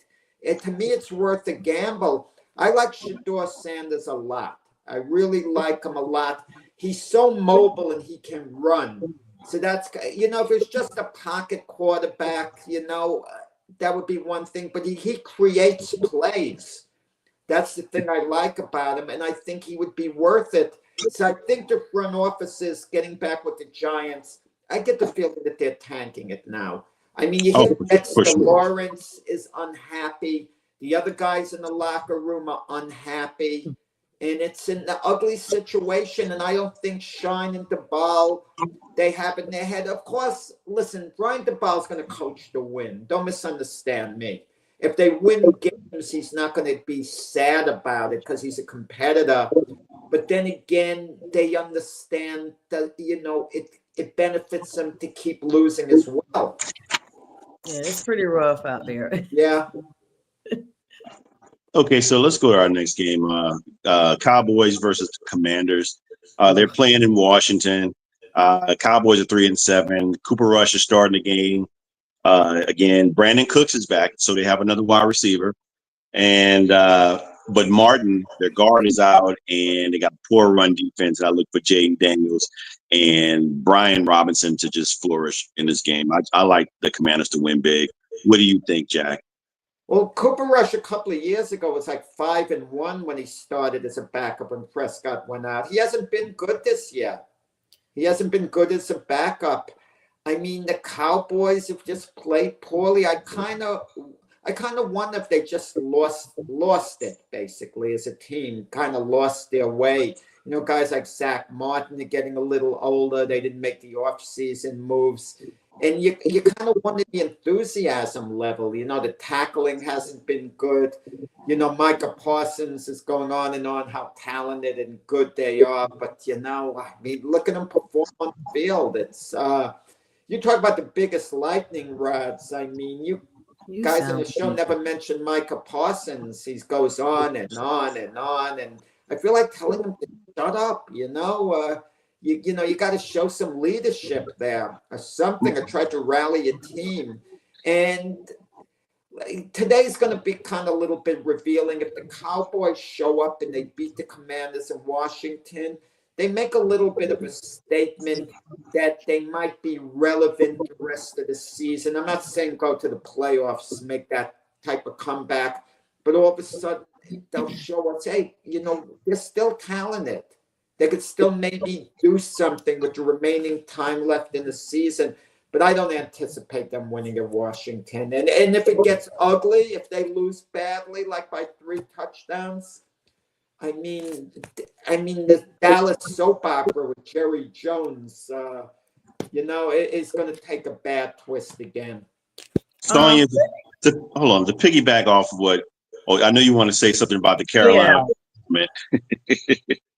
And to me, it's worth a gamble. I like Shador Sanders a lot. I really like him a lot. He's so mobile and he can run. So that's, if it's just a pocket quarterback, that would be one thing. But he creates plays. That's the thing I like about him. And I think he would be worth it. So I think the front office is getting back with the Giants. I get the feeling that they're tanking it now. You hear Dexter Lawrence is unhappy. The other guys in the locker room are unhappy. and it's an ugly situation. And I don't think Shine and DeBall, they have it in their head. Of course, listen, Brian DeBall's going to coach to win. Don't misunderstand me. If they win games, he's not going to be sad about it because he's a competitor. But then again, they understand that, it benefits them to keep losing as well. Yeah, it's pretty rough out there. Yeah. Okay, so let's go to our next game. Cowboys versus Commanders. They're playing in Washington. Cowboys are 3-7. Cooper Rush is starting the game. Again, Brandon Cooks is back, so they have another wide receiver. And but Martin, their guard, is out, and they got poor run defense. And I look for Jaden Daniels and Brian Robinson to just flourish in this game. I like the Commanders to win big. What do you think, Jack? Well, Cooper Rush a couple of years ago was like 5-1 when he started as a backup when Prescott went out. He hasn't been good this year. He hasn't been good as a backup. I mean, the Cowboys have just played poorly. I kind of wonder if they just lost it, basically, as a team, kind of lost their way. Guys like Zach Martin are getting a little older. They didn't make the offseason moves. And you kind of wonder the enthusiasm level. The tackling hasn't been good. Micah Parsons is going on and on how talented and good they are. But, look at them perform on the field. It's you talk about the biggest lightning rods. I mean, you guys on the show never mentioned Micah Parsons. He goes on and on and on. And I feel like telling him to shut up, you got to show some leadership there or something, or try to rally a team. And today's going to be kind of a little bit revealing. If the Cowboys show up and they beat the Commanders in Washington, they make a little bit of a statement that they might be relevant the rest of the season. I'm not saying go to the playoffs, make that type of comeback, but all of a sudden they'll show us, hey, they're still talented. They could still maybe do something with the remaining time left in the season, but I don't anticipate them winning in Washington. And if it gets ugly, if they lose badly, like by 3 touchdowns, I mean, the Dallas soap opera with Jerry Jones, it's going to take a bad twist again. Sonja, hold on, to piggyback off of what, I know you want to say something about the Carolina. Yeah.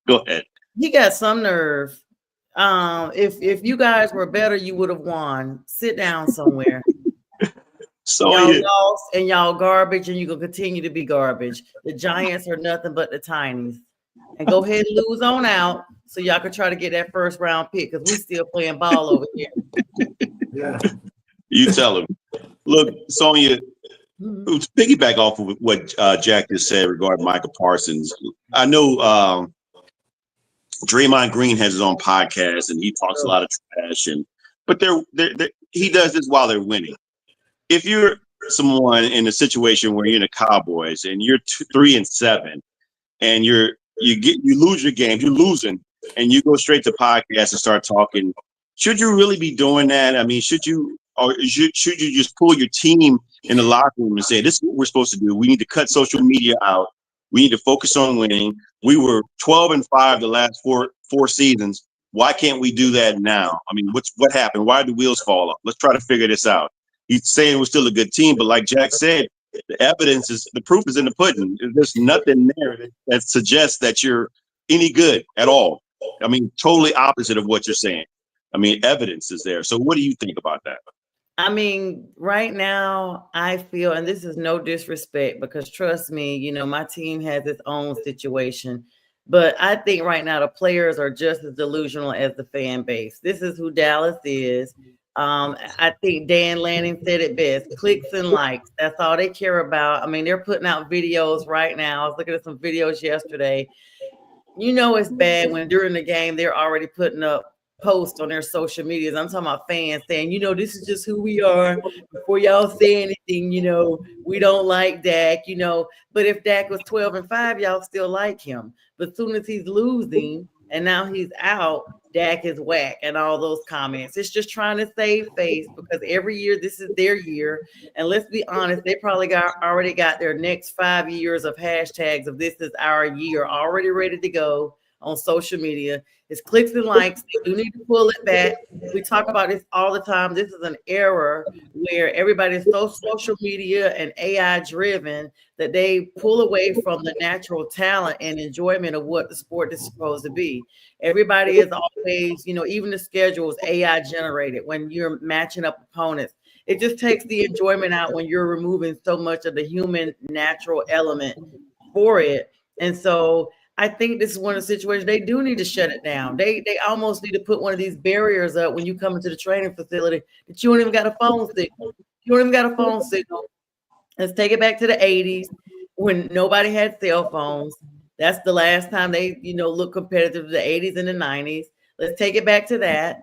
Go ahead. He got some nerve. If you guys were better, you would have won. Sit down somewhere. So y'all lost and y'all garbage, and you gonna continue to be garbage. The Giants are nothing but the Tinies. And go ahead and lose on out so y'all can try to get that first round pick, because we still playing ball over here. Yeah. You tell him. Look, Sonja, to piggyback off of what Jack just said regarding Micah Parsons, I know Draymond Green has his own podcast and he talks a lot of trash, but he does this while they're winning. If you're someone in a situation where you're in the Cowboys and you're 3-7 and you lose your game, you're losing, and you go straight to podcast and start talking, should you really be doing that? I mean, should you just pull your team in the locker room and say, this is what we're supposed to do? We need to cut social media out. We need to focus on winning. We were 12-5 the last four seasons. Why can't we do that now? I mean, what happened? Why did the wheels fall off? Let's try to figure this out. He's saying we're still a good team, but like Jack said, the proof is in the pudding. There's nothing there that suggests that you're any good at all. I mean, totally opposite of what you're saying. I mean, evidence is there. So what do you think about that? I mean, right now, I feel, and this is no disrespect, because trust me, my team has its own situation. But I think right now the players are just as delusional as the fan base. This is who Dallas is. I think Dan Lanning said it best: clicks and likes. That's all they care about. I mean, they're putting out videos right now. I was looking at some videos yesterday. It's bad when during the game they're already putting up posts on their social medias. I'm talking about fans saying, this is just who we are. Before y'all say anything, we don't like Dak, But if Dak was 12-5, y'all still like him. But as soon as he's losing and now he's out. Dak is whack and all those comments. It's just trying to save face because every year this is their year. And let's be honest, they probably already got their next 5 years of hashtags of this is our year already ready to go on social media. It's clicks and likes. They do need to pull it back. We talk about this all the time. This is an era where everybody is so social media and AI driven that they pull away from the natural talent and enjoyment of what the sport is supposed to be. Everybody is always, even the schedule is AI generated when you're matching up opponents. It just takes the enjoyment out when you're removing so much of the human natural element for it. And so I think this is one of the situations they do need to shut it down. They almost need to put one of these barriers up when you come into the training facility that you don't even got a phone signal. You don't even got a phone signal. Let's take it back to the 80s when nobody had cell phones. That's the last time they, look competitive to the 80s and the 90s. Let's take it back to that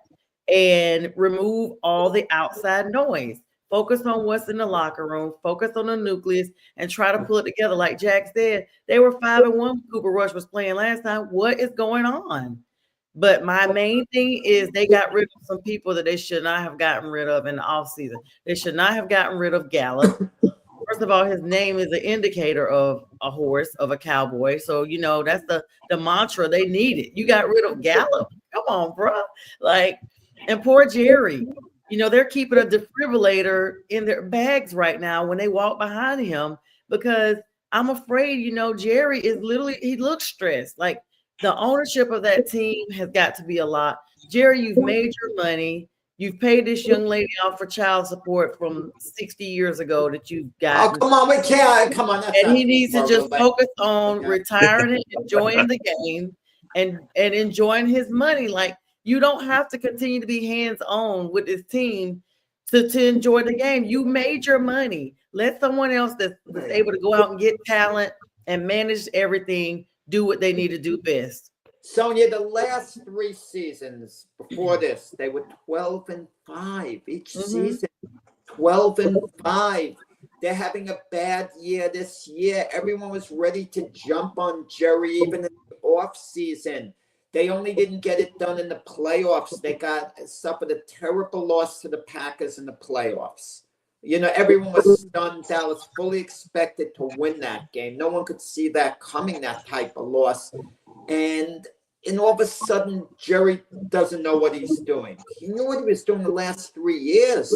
and remove all the outside noise. Focus on what's in the locker room, focus on the nucleus, and try to pull it together. Like Jack said, they were 5-1. Cooper Rush was playing last time. What is going on? But my main thing is they got rid of some people that they should not have gotten rid of in the offseason. They should not have gotten rid of Gallup. First of all, his name is an indicator of a horse, of a cowboy. So, that's the mantra they needed. You got rid of Gallup. Come on, bro. And poor Jerry. They're keeping a defibrillator in their bags right now when they walk behind him because I'm afraid, Jerry is he looks stressed. Like the ownership of that team has got to be a lot. Jerry, you've made your money. You've paid this young lady off for child support from 60 years ago that you've got. Oh, come on, we can't. Come on. And he needs to just focus on retiring and enjoying the game and enjoying his money. Like, you don't have to continue to be hands-on with this team to enjoy the game. You made your money. Let someone else that's able to go out and get talent and manage everything do what they need to do best. Sonja, the last 3 seasons before this, they were 12-5 each season. 12-5. They're having a bad year this year. Everyone was ready to jump on Jerry even in the off season. They only didn't get it done in the playoffs. They suffered a terrible loss to the Packers in the playoffs. Everyone was stunned. Dallas fully expected to win that game. No one could see that coming, that type of loss. And all of a sudden, Jerry doesn't know what he's doing. He knew what he was doing the last 3 years.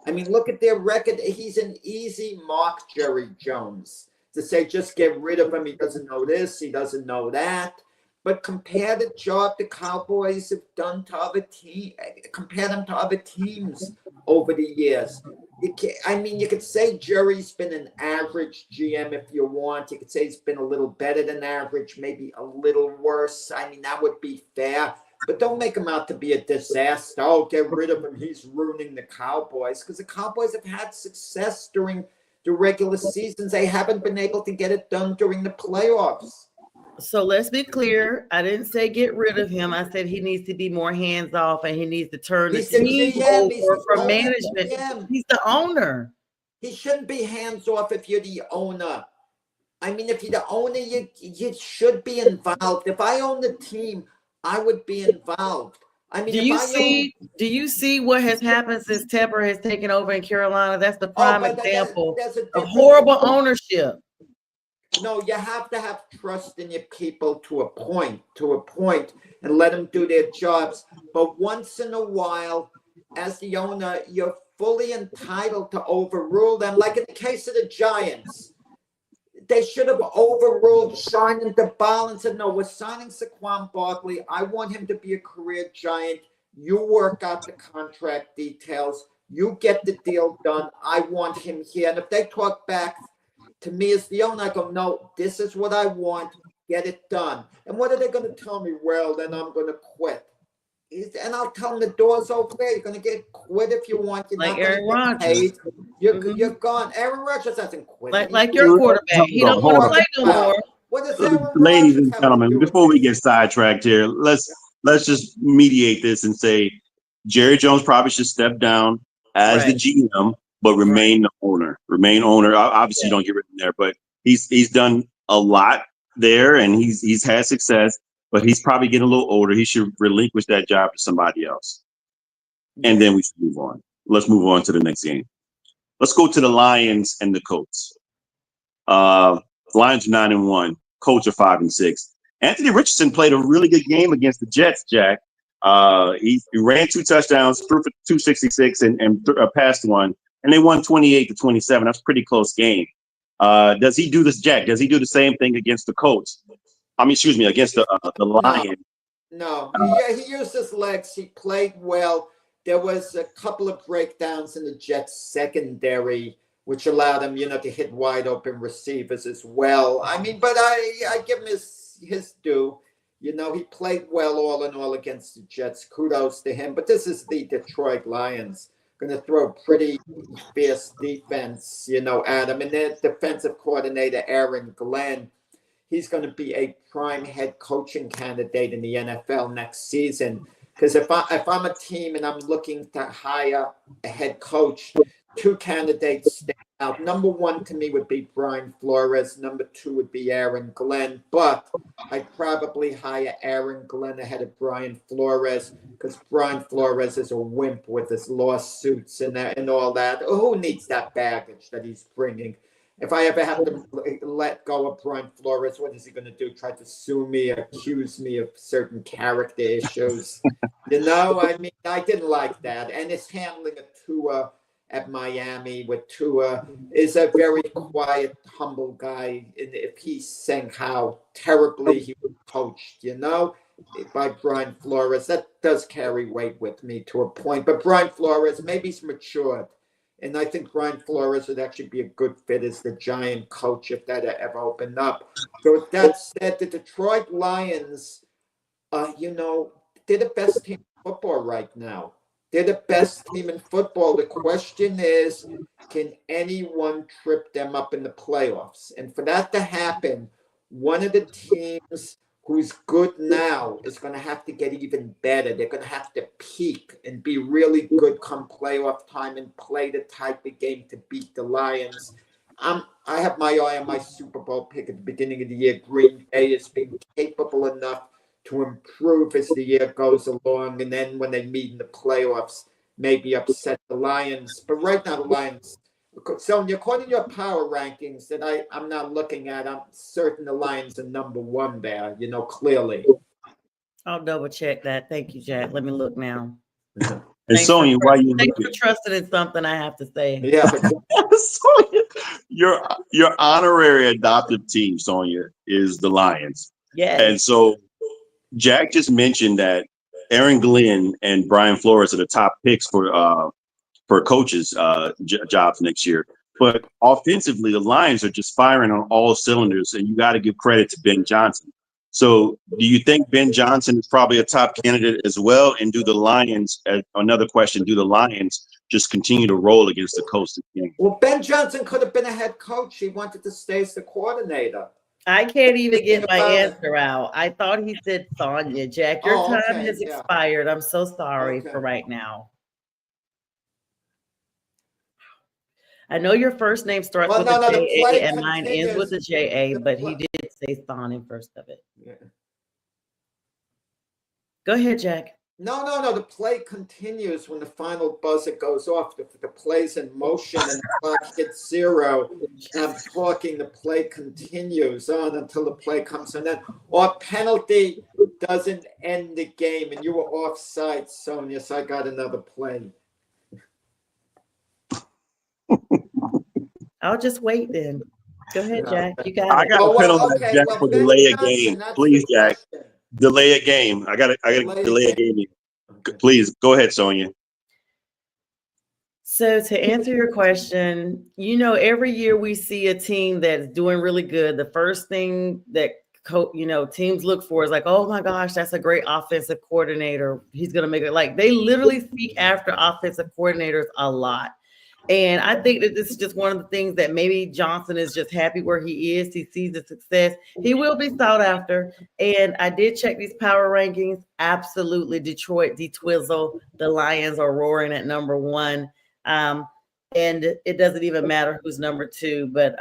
I mean, look at their record. He's an easy mark, Jerry Jones, to say just get rid of him. He doesn't know this. He doesn't know that. But compare the job the Cowboys have done to other teams. Compare them to other teams over the years. You could say Jerry's been an average GM if you want. You could say he's been a little better than average, maybe a little worse. That would be fair. But don't make him out to be a disaster. Oh, get rid of him. He's ruining the Cowboys. Because the Cowboys have had success during the regular seasons. They haven't been able to get it done during the playoffs. So let's be clear. I didn't say get rid of him. I said he needs to be more hands off and he needs to turn the team over for management. He's the owner. He shouldn't be hands off if you're the owner. If you're the owner, you should be involved. If I own the team, I would be involved. Do you see what has happened since Tepper has taken over in Carolina? That's the prime example of horrible ownership. No, you have to have trust in your people to a point, and let them do their jobs. But once in a while, as the owner, you're fully entitled to overrule them. Like in the case of the Giants, they should have overruled signing the ball and said, no, we're signing Saquon Barkley. I want him to be a career Giant. You work out the contract details. You get the deal done. I want him here. And if they talk back to me as the owner, I go, no, this is what I want. Get it done. And what are they going to tell me? Well, then I'm going to quit. And I'll tell them the door's over there. You're going to get quit if you want. You're like not Aaron Rodgers. You're gone. Aaron Rodgers hasn't quit. Like your quarterback. He don't want to play no more. What is Aaron Ladies Rodgers and gentlemen, before we get sidetracked here, let's just mediate this and say Jerry Jones probably should step down as the GM, but remain the owner. Remain owner. Obviously, you don't get rid of him there, but he's done a lot there, and he's had success. but he's probably getting a little older. He should relinquish that job to somebody else. And then we should move on. Let's move on to the next game. Let's go to the Lions and the Colts. Lions are 9-1. Colts are 5-6. Anthony Richardson played a really good game against the Jets, Jack. He ran 2 touchdowns, threw for 266 and passed one, and they won 28-27. That's a pretty close game. Does he do this, Jack? Does he do the same thing against the Colts? Against the Lions? No, he used his legs. He played well. There was a couple of breakdowns in the Jets secondary, which allowed him, to hit wide open receivers as well. I mean, but I give him his due. He played well all in all against the Jets. Kudos to him. But this is the Detroit Lions. Going to throw pretty fierce defense, at him. And their defensive coordinator, Aaron Glenn, he's going to be a prime head coaching candidate in the NFL next season. Because if I'm a team and I'm looking to hire a head coach, 2 candidates stand out. Number 1 to me would be Brian Flores. Number 2 would be Aaron Glenn. But I'd probably hire Aaron Glenn ahead of Brian Flores because Brian Flores is a wimp with his lawsuits and all that. Who needs that baggage that he's bringing? If I ever have to let go of Brian Flores, what is he going to do? Try to sue me, accuse me of certain character issues? I mean, I didn't like that. And his handling of Tua at Miami with Tua is a very quiet, humble guy. And if he sang how terribly he was coached, by Brian Flores, that does carry weight with me to a point. But Brian Flores, maybe he's matured. And I think Brian Flores would actually be a good fit as the Giant coach if that ever opened up. So with that said, the Detroit Lions, they're the best team in football right now. They're the best team in football. The question is, can anyone trip them up in the playoffs? And for that to happen, one of the teams who's good now is going to have to get even better. They're going to have to peak and be really good come playoff time and play the type of game to beat the Lions. I have my eye on my Super Bowl pick at the beginning of the year. Green Bay is being capable enough to improve as the year goes along, and then when they meet in the playoffs, maybe upset the Lions. But right now, the Lions. Sonja, according to your power rankings that I'm not looking at, I'm certain the Lions are number 1 there, clearly. I'll double check that. Thank you, Jack. Let me look now. And Sonja, why you thanks for trusting in something I have to say. Yeah. Sonja, your honorary adoptive team, Sonja, is the Lions. Yes. And so Jack just mentioned that Aaron Glenn and Brian Flores are the top picks for coaches' jobs next year. But offensively, the Lions are just firing on all cylinders, and you got to give credit to Ben Johnson. So do you think Ben Johnson is probably a top candidate as well? And do the Lions, another question, do the Lions just continue to roll against the Colts again? Well, Ben Johnson could have been a head coach. He wanted to stay as the coordinator. I can't even get my answer out. I thought he said Sonja. Jack, your time has expired. I'm so sorry for right now. I know your first name starts with a J-A and mine ends with a J-A, but he did say Son in first of it. Yeah. Go ahead, Jack. No. The play continues when the final buzzer goes off. The play's in motion and the clock hits 0. I'm talking, the play continues on until the play comes in. Or penalty doesn't end the game, and you were offside, Sonja, so I got another play. I'll just wait then. Go ahead, Jack. You got it. I got a penalty, Jack, for delay a game. Please, Jack. Delay a game. I got to delay a game. Please go ahead, Sonja. So to answer your question, every year we see a team that's doing really good. The first thing that teams look for is like, oh my gosh, that's a great offensive coordinator. He's gonna make it. Like they literally speak after offensive coordinators a lot. And I think that this is just one of the things that maybe Johnson is just happy where he is. He sees the success. He will be sought after. And I did check these power rankings. Absolutely. Detroit, D-Twizzle, the Lions are roaring at number 1. And it doesn't even matter who's number 2. But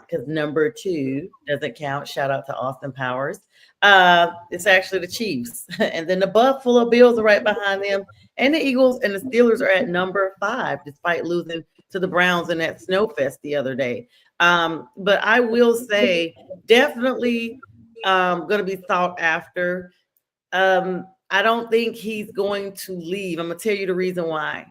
because number 2 doesn't count. Shout out to Austin Powers. It's actually the Chiefs. And then the Buffalo Bills are right behind them. And the Eagles and the Steelers are at number 5, despite losing to the Browns in that snowfest the other day. But I will say, definitely going to be sought after. I don't think he's going to leave. I'm going to tell you the reason why.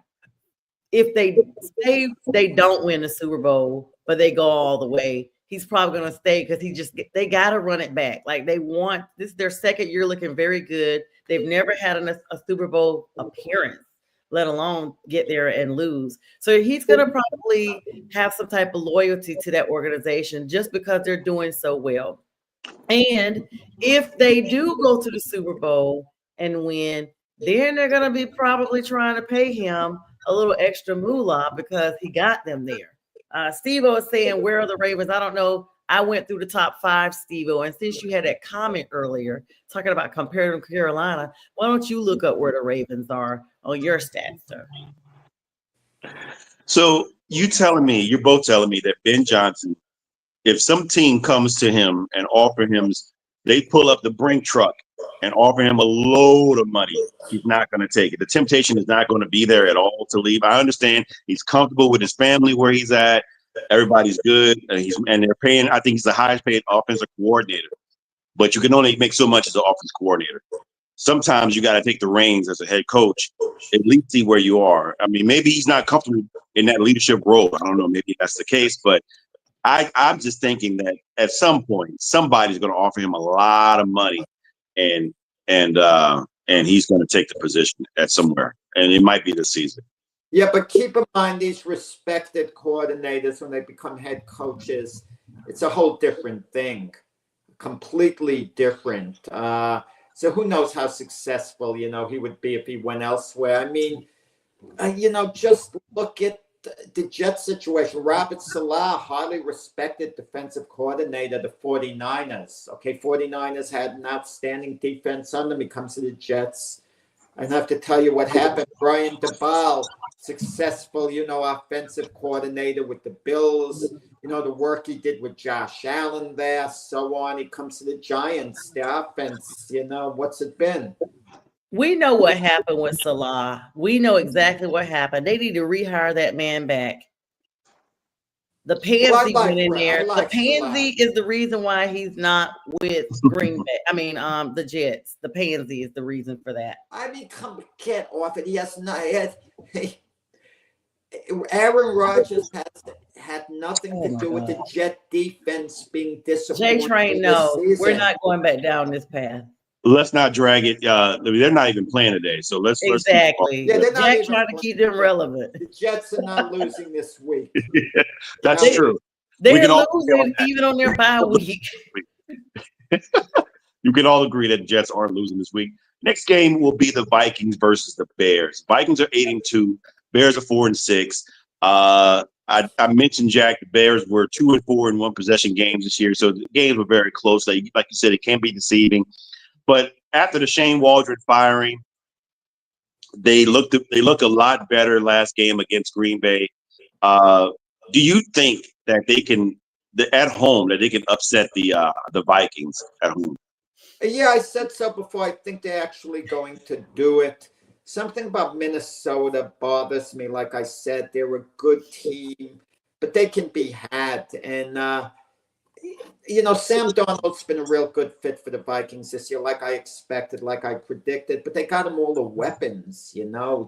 If they say they don't win the Super Bowl, but they go all the way, he's probably going to stay because they got to run it back. Like they want this, their second year looking very good. They've never had a Super Bowl appearance, let alone get there and lose. So he's going to probably have some type of loyalty to that organization just because they're doing so well. And if they do go to the Super Bowl and win, then they're going to be probably trying to pay him a little extra moolah because he got them there. Steve-O is saying, where are the Ravens? I don't know. I went through the top 5, Steve-O, and since you had that comment earlier talking about comparing to Carolina, why don't you look up where the Ravens are on your stats, sir? So you're both telling me that Ben Johnson, if some team comes to him and offer him, they pull up the Brink truck and offer him a load of money, he's not going to take it. The temptation is not going to be there at all to leave. I understand he's comfortable with his family where he's at. Everybody's good, and they're paying. I think he's the highest paid offensive coordinator, but you can only make so much as an offensive coordinator. Sometimes you got to take the reins as a head coach, at least see where you are. I mean, maybe he's not comfortable in that leadership role. I don't know. Maybe that's the case, but I'm just thinking that at some point somebody's going to offer him a lot of money, and he's going to take the position at somewhere, and it might be this season. Yeah, but keep in mind these respected coordinators, when they become head coaches, it's a whole different thing, completely different. So who knows how successful, he would be if he went elsewhere. I mean, just look at the Jets situation. Robert Saleh, highly respected defensive coordinator, the 49ers. Okay, 49ers had an outstanding defense on them. He comes to the Jets. I have to tell you what happened. Brian DeBall, successful, offensive coordinator with the Bills. The work he did with Josh Allen there, so on. He comes to the Giants, the offense, what's it been? We know what happened with Salah. We know exactly what happened. They need to rehire that man back. The pansy went in there. The pansy is the reason why he's not with Green Bay. I mean, the Jets. The pansy is the reason for that. I mean, get off it. Aaron Rodgers has had nothing to do with the Jet defense being disappointed. J-Train, no, we're not going back down this path. Let's not drag it. They're not even playing today, so let's exactly. They're not even trying to keep them relevant. The Jets are not losing this week. Yeah, that's true. They're losing even on their bye week. You can all agree that the Jets aren't losing this week. Next game will be the Vikings versus the Bears. Vikings are 8-2. Bears are 4-6. I mentioned, Jack, the Bears were 2-4 in one possession games this year, so the games were very close. Like you said, it can be deceiving. But after the Shane Waldron firing, they look a lot better last game against Green Bay. Do you think that they can at home that they can upset the Vikings at home? Yeah, I said so before. I think they're actually going to do it. Something about Minnesota bothers me. Like I said, they're a good team, but they can be had. And Sam Darnold's been a real good fit for the Vikings this year, like I expected, like I predicted. But they got him all the weapons,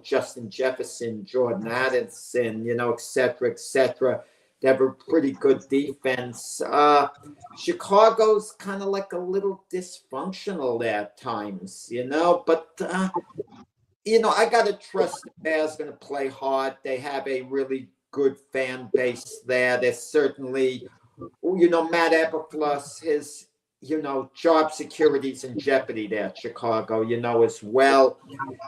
Justin Jefferson, Jordan Addison, et cetera, et cetera. They have a pretty good defense. Chicago's kind of like a little dysfunctional at times, But, I got to trust the Bears going to play hard. They have a really good fan base there. They're certainly... Matt Eberflus, his, job security's in jeopardy there at Chicago, as well.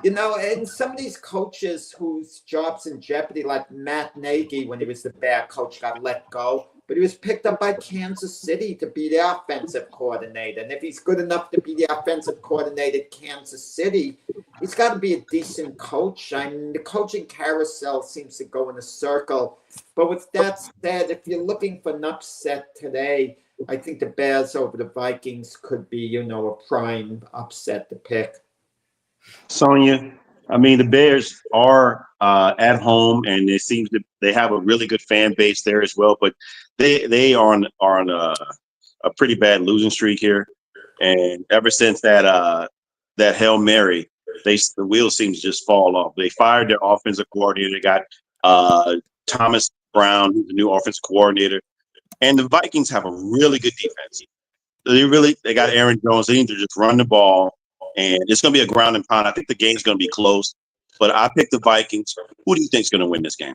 And some of these coaches whose job's in jeopardy, like Matt Nagy, when he was the Bear coach, got let go. but he was picked up by Kansas City to be the offensive coordinator. And if he's good enough to be the offensive coordinator at Kansas City, he's got to be a decent coach. I mean, the coaching carousel seems to go in a circle. But with that said, if you're looking for an upset today, I think the Bears over the Vikings could be, a prime upset to pick. Sonja, I mean, the Bears are at home, and it seems that they have a really good fan base there as well. But they are on a pretty bad losing streak here, and ever since that Hail Mary, the wheels seem to just fall off. They fired their offensive coordinator. They got Thomas Brown, who's the new offensive coordinator, and the Vikings have a really good defense. They got Aaron Jones. They need to just run the ball. And it's going to be a ground and pound. I think the game's going to be close, but I picked the Vikings. Who do you think is going to win this game?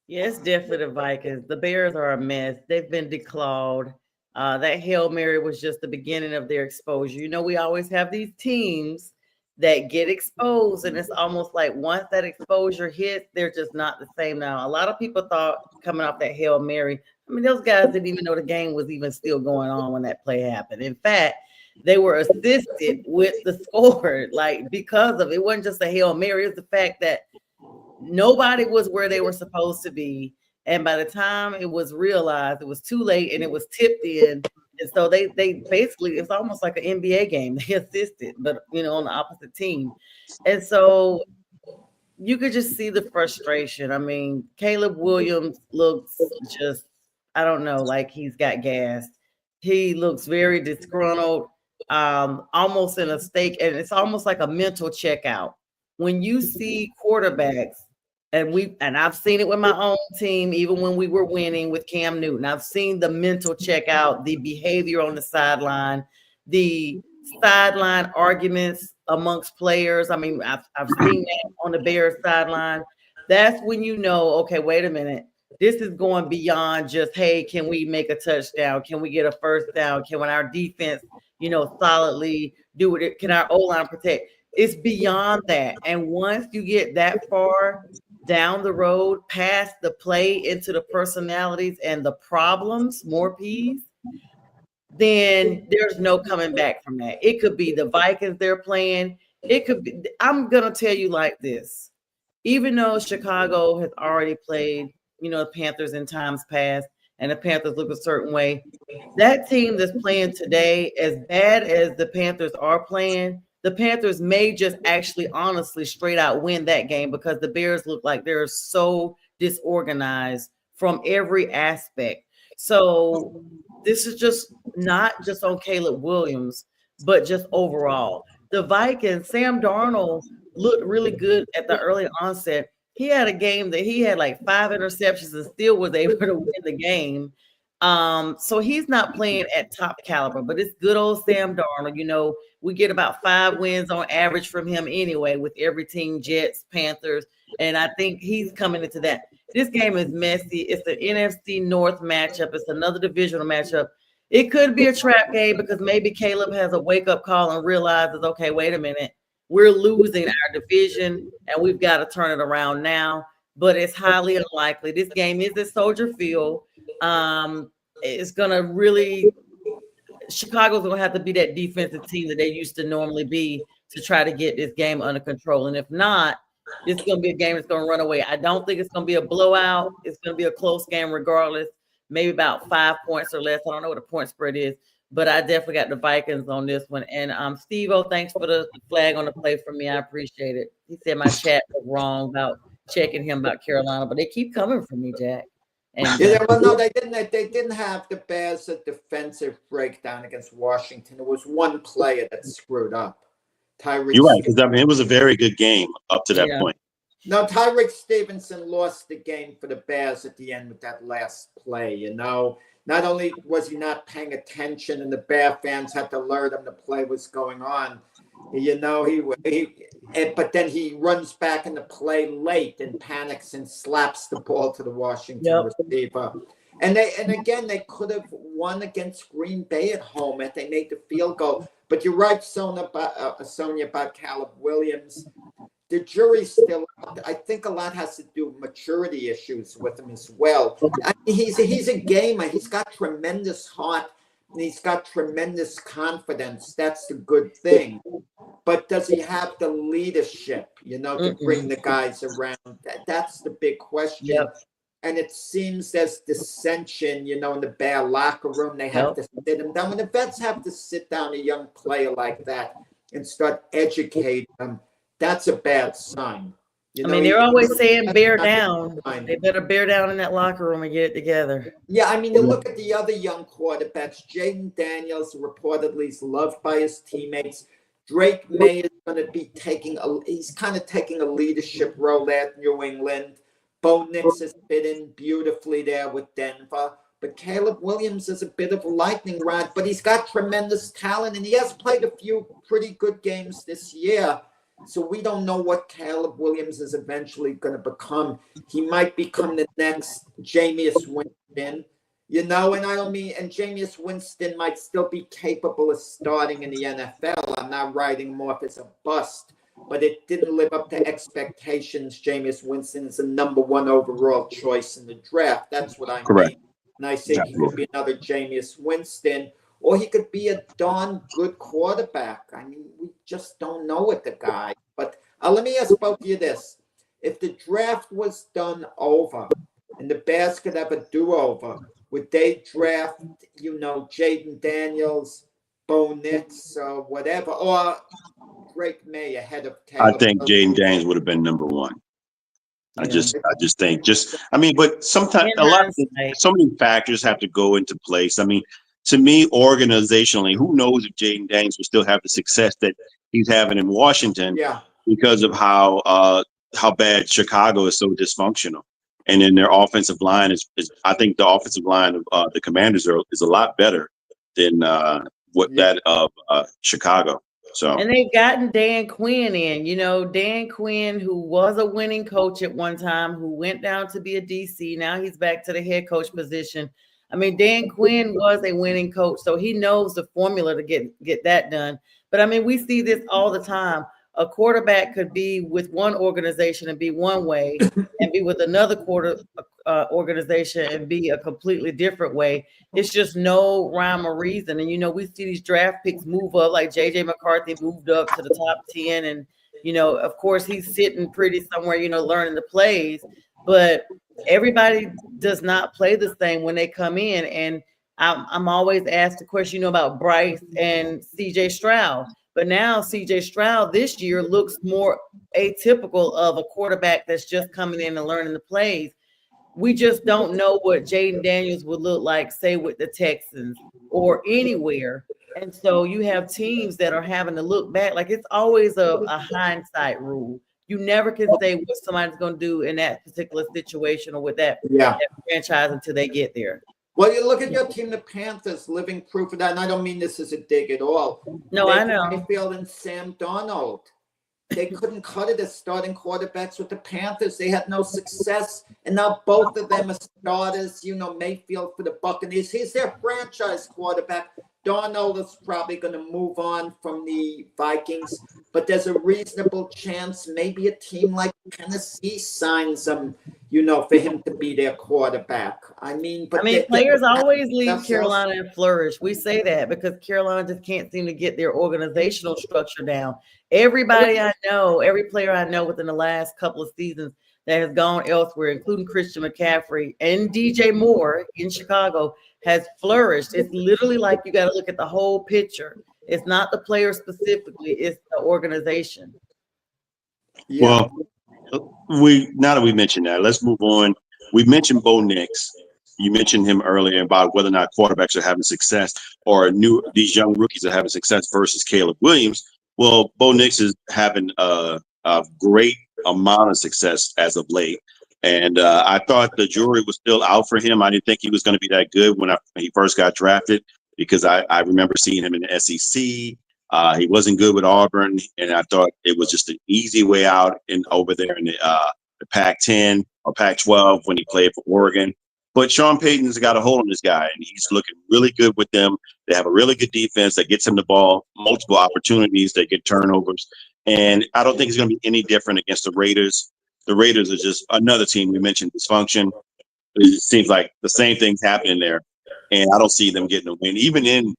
Yeah, it's definitely the Vikings. The Bears are a mess. They've been declawed. That Hail Mary was just the beginning of their exposure. We always have these teams that get exposed, and it's almost like once that exposure hits, they're just not the same now. A lot of people thought coming off that Hail Mary, I mean, those guys didn't even know the game was even still going on when that play happened. In fact, they were assisted with the score, because of it wasn't just a Hail Mary. It was the fact that nobody was where they were supposed to be. And by the time it was realized, it was too late and it was tipped in. And so they basically, it's almost like an NBA game. They assisted, but on the opposite team. And so you could just see the frustration. I mean, Caleb Williams looks just, I don't know, like he's got gas. He looks very disgruntled. Almost in a state, and it's almost like a mental checkout when you see quarterbacks, and I've seen it with my own team, even when we were winning with Cam Newton. I've seen the mental checkout, the behavior on the sideline, the sideline arguments amongst players. I mean, I've seen that on the Bears sideline. That's when okay, wait a minute. This is going beyond just, hey, can we make a touchdown? Can we get a first down? Can our defense solidly do it? Can our O-line protect? It's beyond that. And once you get that far down the road, past the play into the personalities and the problems, more P's, then there's no coming back from that. It could be the Vikings they're playing. It could be, I'm going to tell you like this. Even though Chicago has already played, the Panthers in times past, and the Panthers look a certain way, that team that's playing today, as bad as the Panthers are playing, the Panthers may just actually honestly straight out win that game because the Bears look like they're so disorganized from every aspect. So this is just not just on Caleb Williams, but just overall. The Vikings, Sam Darnold looked really good at the early onset. He had a game that he had like 5 interceptions and still was able to win the game. So he's not playing at top caliber, but it's good old Sam Darnold. We get about 5 wins on average from him anyway with every team, Jets, Panthers, and I think he's coming into that. This game is messy. It's an NFC North matchup. It's another divisional matchup. It could be a trap game because maybe Caleb has a wake-up call and realizes, okay, wait a minute. We're losing our division, and we've got to turn it around now. But it's highly unlikely. This game is at Soldier Field. It's going to really – Chicago's going to have to be that defensive team that they used to normally be to try to get this game under control. And if not, it's going to be a game that's going to run away. I don't think it's going to be a blowout. It's going to be a close game regardless, maybe about 5 points or less. I don't know what the point spread is. But I definitely got the Vikings on this one. And Steve-O, thanks for the flag on the play for me. I appreciate it. He said my chat was wrong about checking him about Carolina, but they keep coming for me, Jack. And no, they didn't. They didn't have the Bears a defensive breakdown against Washington. It was one player that screwed up. Tyreek. You're right, because it was a very good game up to that point. No, Tyreek Stevenson lost the game for the Bears at the end with that last play. Not only was he not paying attention, and the Bear fans had to alert him the play was going on, but then he runs back in the play late and panics and slaps the ball to the Washington receiver. And again, they could have won against Green Bay at home if they made the field goal. But you're right, Sonja, about Caleb Williams. The jury's still out. I think a lot has to do maturity issues with him as well. I mean, he's a gamer. He's got tremendous heart and he's got tremendous confidence. That's the good thing. But does he have the leadership, to bring the guys around? That's the big question. Yep. And it seems there's dissension, in the Bear locker room. They have to sit him down. When the vets have to sit down a young player like that and start educating them, that's a bad sign. They're always saying bear down. They better bear down in that locker room and get it together. Yeah, you look at the other young quarterbacks. Jaden Daniels reportedly is loved by his teammates. Drake May is going to be he's kind of taking a leadership role at New England. Bo Nix has fit in beautifully there with Denver. But Caleb Williams is a bit of a lightning rod, but he's got tremendous talent, and he has played a few pretty good games this year. So we don't know what Caleb Williams is eventually going to become. He might become the next Jameis Winston, and Jameis Winston might still be capable of starting in the NFL. I'm not writing him off as a bust, but it didn't live up to expectations. Jameis Winston is the number 1 overall choice in the draft. That's what I mean. And I say he could be another Jameis Winston, or he could be a darn good quarterback. We just don't know with the guy. But let me ask both of you this. If the draft was done over and the Bears could have a do-over, would they draft, Jaden Daniels, Bo Nix, or whatever, or Drake May ahead of Caleb? I think Jaden Daniels would have been number 1. I just think but sometimes so many factors have to go into place. To me, organizationally, who knows if Jaden Daniels will still have the success that he's having in Washington because of how bad Chicago is so dysfunctional. And then their offensive line is I think the offensive line of the Commanders is a lot better than that of Chicago. So, and they've gotten Dan Quinn in, Dan Quinn, who was a winning coach at one time, who went down to be a DC. Now he's back to the head coach position. Dan Quinn was a winning coach, so he knows the formula to get that done. But we see this all the time. A quarterback could be with one organization and be one way, and be with another organization and be a completely different way. It's just no rhyme or reason. And we see these draft picks move up, like JJ McCarthy moved up to the top 10, and of course he's sitting pretty somewhere, learning the plays. But everybody does not play the same when they come in. And I'm always asked the question, about Bryce and CJ Stroud. But now CJ Stroud this year looks more atypical of a quarterback that's just coming in and learning the plays. We just don't know what Jaden Daniels would look like, say, with the Texans or anywhere. And so you have teams that are having to look back. Like, it's always a hindsight rule. You never can say what somebody's going to do in that particular situation or with that franchise until they get there. Well, you look at your team, the Panthers, living proof of that. And I don't mean this as a dig at all. No, I know. Mayfield and Sam Darnold. They couldn't cut it as starting quarterbacks with the Panthers. They had no success. And now both of them are starters. Mayfield for the Buccaneers. He's their franchise quarterback. Darnold is probably going to move on from the Vikings. But there's a reasonable chance maybe a team like Tennessee signs him, for him to be their quarterback. Players always leave Carolina and flourish. We say that because Carolina just can't seem to get their organizational structure down. Everybody I know, every player I know within the last couple of seasons that has gone elsewhere, including Christian McCaffrey and DJ Moore in Chicago, has flourished. It's literally like you got to look at the whole picture. It's not the player specifically, it's the organization. Yeah. Well, now that we mentioned that, let's move on. We mentioned Bo Nix. You mentioned him earlier about whether or not quarterbacks are having success or these young rookies are having success versus Caleb Williams. Well, Bo Nix is having a great amount of success as of late. And I thought the jury was still out for him. I didn't think he was going to be that good when he first got drafted because I remember seeing him in the SEC. He wasn't good with Auburn, and I thought it was just an easy way out over there in the Pac-10 or Pac-12 when he played for Oregon. But Sean Payton's got a hold on this guy, and he's looking really good with them. They have a really good defense that gets him the ball, multiple opportunities, they get turnovers. And I don't think it's going to be any different against the Raiders. the Raiders are just another team. We mentioned dysfunction. It seems like the same thing's happening there, and I don't see them getting a win, even in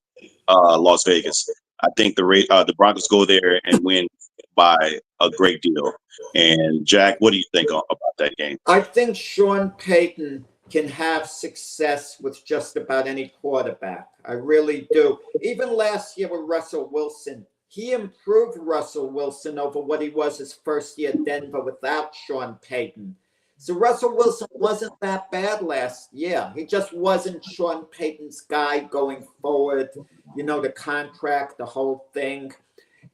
Las Vegas. I think the Broncos go there and win by a great deal. And Jack, what do you think about that game? I think Sean Payton can have success with just about any quarterback. I really do. Even last year with Russell Wilson, he improved Russell Wilson over what he was his first year at Denver without Sean Payton. So Russell Wilson wasn't that bad last year. He just wasn't Sean Payton's guy going forward. The contract, the whole thing.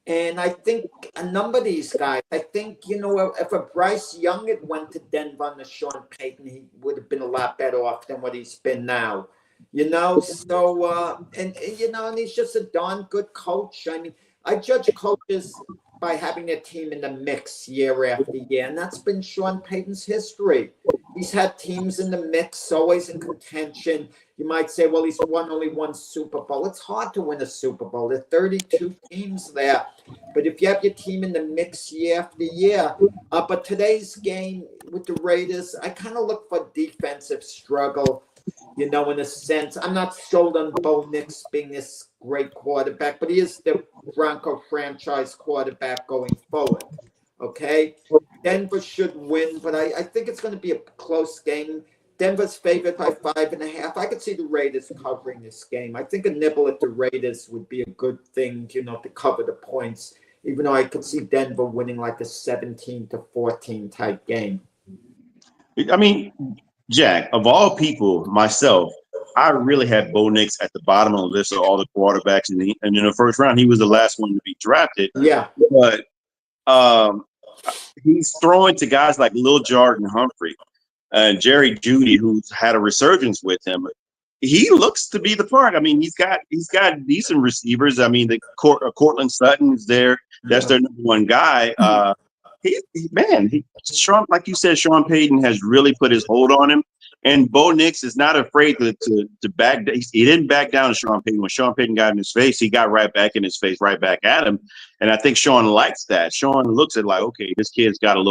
And I think a number of these guys, I think, if a Bryce Young had went to Denver under Sean Payton, he would have been a lot better off than what he's been now. So, and he's just a darn good coach. I mean, I judge coaches by having their team in the mix year after year, and that's been Sean Payton's history. He's had teams in the mix, always in contention. You might say, well, he's won only one Super Bowl. It's hard to win a Super Bowl. There are 32 teams there. But if you have your team in the mix year after year, but today's game with the Raiders, I kind of look for defensive struggle, in a sense. I'm not sold on Bo Nix being this great quarterback, but he is the Bronco franchise quarterback going forward. Okay? Denver should win, but I think it's going to be a close game. Denver's favored by 5.5. I could see the Raiders covering this game. I think a nibble at the Raiders would be a good thing, to cover the points, even though I could see Denver winning like a 17-14 type game. I mean, Jack, of all people, myself, I really had Bo Nix at the bottom of the list of all the quarterbacks. And in the first round, he was the last one to be drafted. Yeah. But he's throwing to guys like Lil Jordan Humphrey and Jerry Jeudy, who's had a resurgence with him. He looks to be the part. I mean, he's got decent receivers. I mean, the Cortland Sutton is there. That's their number one guy. Sean, like you said, Sean Payton has really put his hold on him. And Bo Nix is not afraid to back. He didn't back down to Sean Payton. When Sean Payton got in his face, he got right back in his face, right back at him. And I think Sean likes that. Sean looks at like, okay, this kid's got a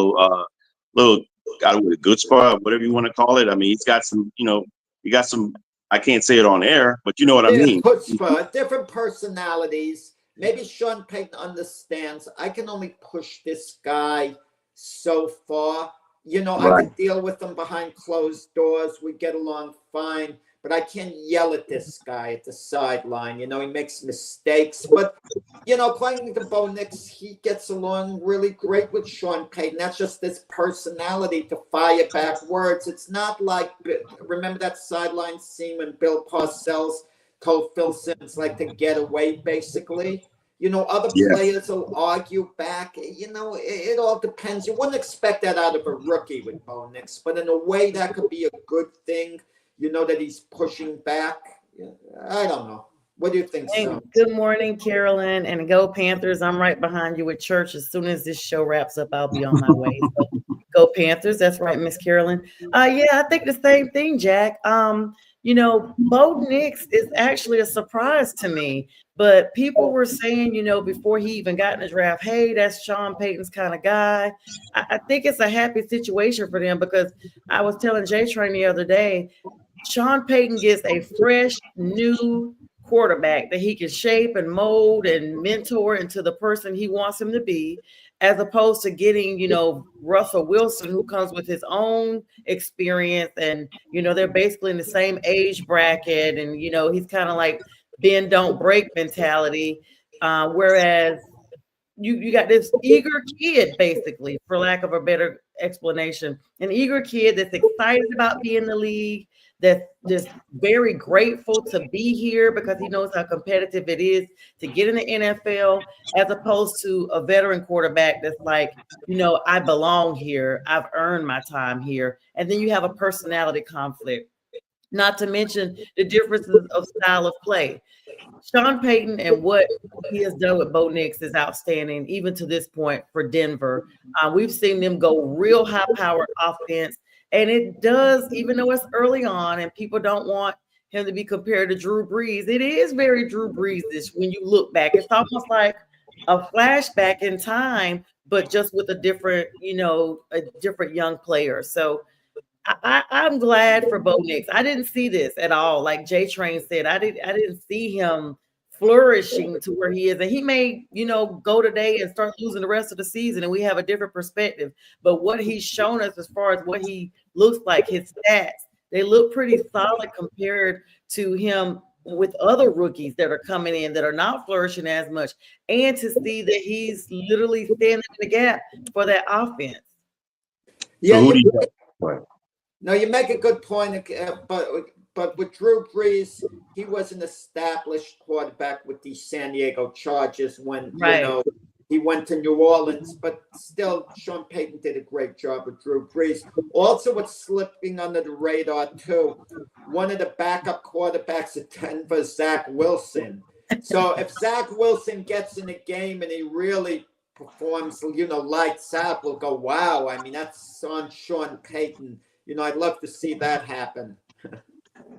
got a good spot, whatever you want to call it. I mean, he's got some, he got some. I can't say it on air, but you know what I mean. Chutzpah, different personalities. Maybe Sean Payton understands. I can only push this guy so far. I can deal with him behind closed doors. We get along fine, but I can't yell at this guy at the sideline. He makes mistakes. But, according to Bo Nix, he gets along really great with Sean Payton. That's just this personality to fire back words. It's not like, remember that sideline scene when Bill Parcells told Phil Simms like to get away, basically? Other players will argue back. It all depends. You wouldn't expect that out of a rookie with Bo Nix, but in a way that could be a good thing, that he's pushing back. I don't know. What do you think, Sonja? Good morning, Carolyn, and go Panthers. I'm right behind you with church. As soon as this show wraps up, I'll be on my way. So go Panthers. That's right, Miss Carolyn. I think the same thing, Jack. Bo Nix is actually a surprise to me. But people were saying, before he even got in the draft, hey, that's Sean Payton's kind of guy. I think it's a happy situation for them because I was telling J-Train the other day, Sean Payton gets a fresh, new quarterback that he can shape and mold and mentor into the person he wants him to be, as opposed to getting, Russell Wilson, who comes with his own experience. And, they're basically in the same age bracket. And, he's kind of like bend don't break mentality, whereas you got this eager kid, basically, for lack of a better explanation, an eager kid that's excited about being in the league, that's just very grateful to be here because he knows how competitive it is to get in the NFL, as opposed to a veteran quarterback that's like, I belong here, I've earned my time here. And then you have a personality conflict. Not to mention the differences of style of play. Sean Payton and what he has done with Bo Nix is outstanding, even to this point for Denver. We've seen them go real high-powered offense, and it does, even though it's early on and people don't want him to be compared to Drew Brees, it is very Drew Brees-ish when you look back. It's almost like a flashback in time but just with a different, a different young player. So I'm glad for Bo Nix. I didn't see this at all. Like J Train said, I didn't see him flourishing to where he is. And he may, go today and start losing the rest of the season, and we have a different perspective. But what he's shown us as far as what he looks like, his stats, they look pretty solid compared to him with other rookies that are coming in that are not flourishing as much. And to see that he's literally standing in the gap for that offense. Yeah, So who do you no, you make a good point, but with Drew Brees, he was an established quarterback with the San Diego Chargers when he went to New Orleans. But still, Sean Payton did a great job with Drew Brees. Also, what's slipping under the radar too, one of the backup quarterbacks at Denver, Zach Wilson. So if Zach Wilson gets in a game and he really performs, lights out, we'll go, wow. I mean, that's on Sean Payton. I'd love to see that happen.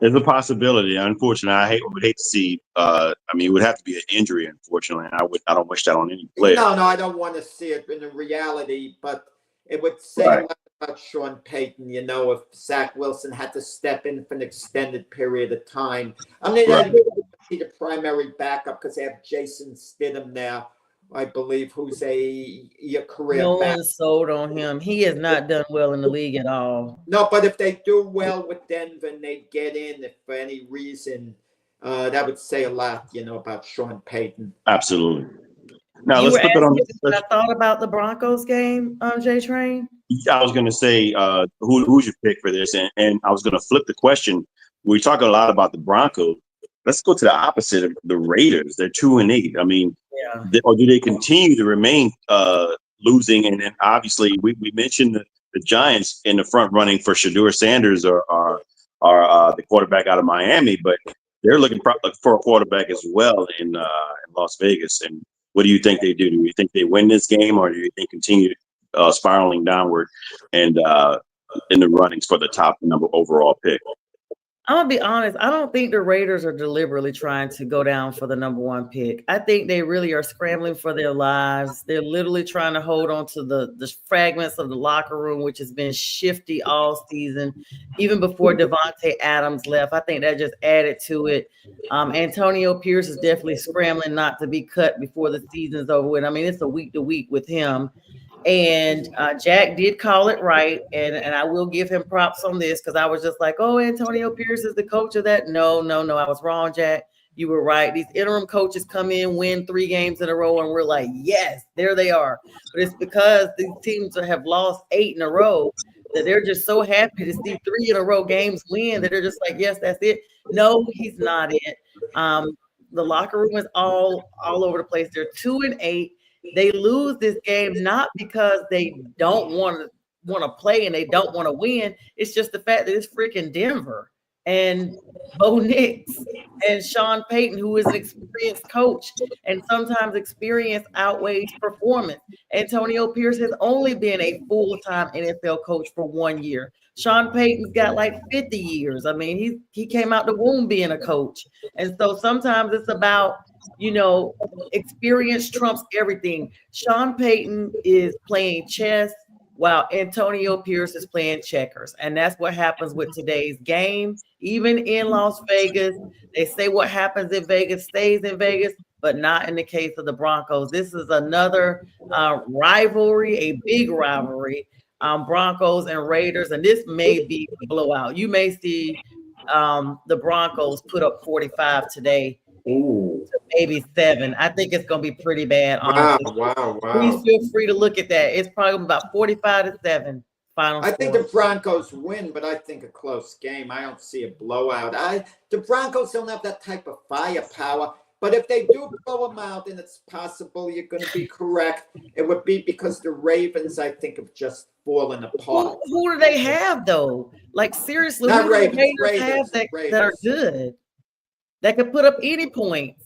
There's a possibility. Unfortunately, I would hate to see. It would have to be an injury. Unfortunately, I don't wish that on any player. No, I don't want to see it in the reality, but it would say a lot about Sean Payton. If Zach Wilson had to step in for an extended period of time. They'd be the primary backup because they have Jason Stidham now, I believe, who's a career No back. one sold on him. He has not done well in the league at all. No, but if they do well with Denver and they get in, if for any reason, that would say a lot, about Sean Payton. Absolutely. Now You let's flip it on. what I thought about the Broncos game, J Train. I was going to say, who's your pick for this? And I was going to flip the question. We talk a lot about the Broncos. Let's go to the opposite of the Raiders. They're 2-8. I mean, or do they continue to remain losing? And then obviously, we mentioned the Giants in the front running for Shedeur Sanders or the quarterback out of Miami, but they're looking for a quarterback as well in Las Vegas. And what do you think they do? Do you think they win this game, or do you think continue spiraling downward and in the runnings for the top number overall pick? I'm gonna be honest. I don't think the Raiders are deliberately trying to go down for the number one pick. I think they really are scrambling for their lives. They're literally trying to hold on to the fragments of the locker room, which has been shifty all season, even before Devontae Adams left. I think that just added to it. Antonio Pierce is definitely scrambling not to be cut before the season's over with. I mean, it's a week to week with him. And Jack did call it right, and I will give him props on this because I was just like, oh, Antonio Pierce is the coach of that. No, I was wrong, Jack. You were right. These interim coaches come in, win 3 games in a row, and we're like, yes, there they are. But it's because these teams have lost 8 in a row that they're just so happy to see 3 in a row games win that they're just like, yes, that's it. No, he's not it. The locker room is all over the place. They're 2-8. They lose this game not because they don't want to play and they don't want to win. It's just the fact that it's freaking Denver and Bo Nix and Sean Payton, who is an experienced coach, and sometimes experience outweighs performance. Antonio Pierce has only been a full-time NFL coach for 1 year. Sean Payton's got like 50 years. I mean, he came out the womb being a coach. And so sometimes it's about, experience trumps everything. Sean Payton is playing chess while Antonio Pierce is playing checkers. And that's what happens with today's game. Even in Las Vegas, they say what happens in Vegas stays in Vegas, but not in the case of the Broncos. This is another rivalry, a big rivalry. Broncos and Raiders, and this may be a blowout. You may see the Broncos put up 45 today. Ooh. Maybe 7. I think it's going to be pretty bad, honestly. Wow. Please feel free to look at that. It's probably about 45-7 final score. I think the Broncos win, but I think a close game. I don't see a blowout. The Broncos don't have that type of firepower. But if they do blow them out, and it's possible you're going to be correct, it would be because the Ravens, I think, have just fallen apart. Who do they have, though? Like, seriously, Not who do Ravens, the Raiders have that are good? That could put up any points.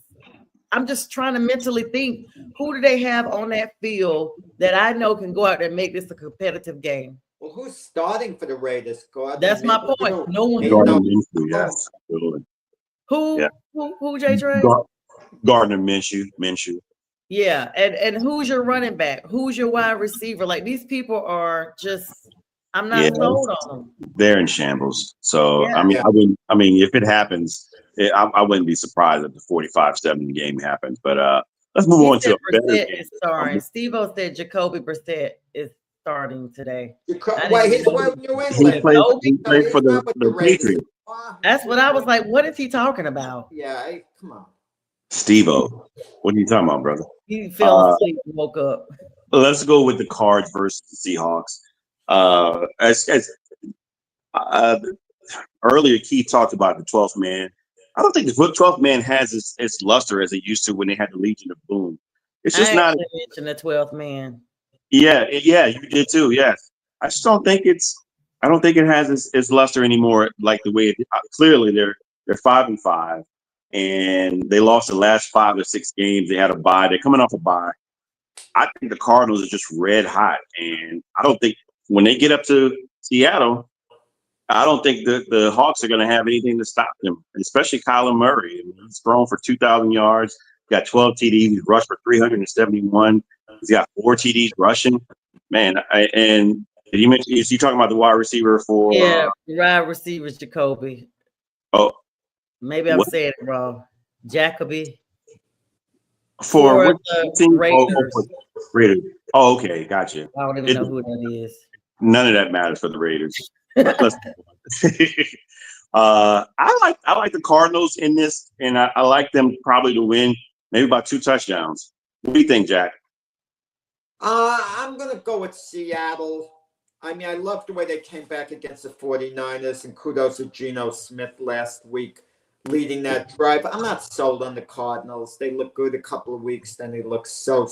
I'm just trying to mentally think, who do they have on that field that I know can go out there and make this a competitive game? Well, who's starting for the Raiders? That's my point. No one. Yes, absolutely. Who, J. Trey? Gardner Minshew. Yeah, and who's your running back? Who's your wide receiver? Like these people are just, I'm Yeah, not sold on them. they're in shambles. So Yeah. I mean, Yeah. I wouldn't. I mean, if it happens, I wouldn't be surprised if the 45-7 game happens. But let's move He on to said a better Brissett game. is starting. Steve-O said Jacoby Brissett is starting today. I Well, didn't he's even know with New He England. plays. Jacoby. He No, plays he's for not with the the Raiders. Patriots. That's what I was like. What is he talking about? Yeah, come on. Steve-O, what are you talking about, brother? He fell Uh, asleep and woke up. let's go with the Cards versus the Seahawks. As earlier, Keith talked about the 12th man. I don't think the 12th man has its luster as it used to when they had the Legion of Boom. It's just I not. actually mentioned the 12th man. Yeah, you did too. Yes, I just don't think it's. I don't think it has its luster anymore. Like the way clearly they're 5-5, and they lost the last 5 or 6 games. They had a bye. They're coming off a bye. I think the Cardinals are just red hot, and I don't think when they get up to Seattle, I don't think the Hawks are going to have anything to stop them, especially Kyler Murray. I mean, he's thrown for 2,000 yards, got 12 TDs, he's rushed for 371. He's got 4 TDs rushing. Man, and did you mention? Is he talking about the wide receiver for? Yeah, wide receivers Jacoby. Oh, Maybe I'm what saying it wrong. Jacoby for what the team? Raiders. For Raiders. Oh, okay, gotcha. I don't even know who that is. None of that matters for the Raiders. Let's I like the Cardinals in this, and I like them probably to win, maybe by 2 touchdowns. What do you think, Jack? I'm going to go with Seattle. I mean, I love the way they came back against the 49ers, and kudos to Geno Smith last week leading that drive. I'm not sold on the Cardinals. They look good a couple of weeks, then they look so.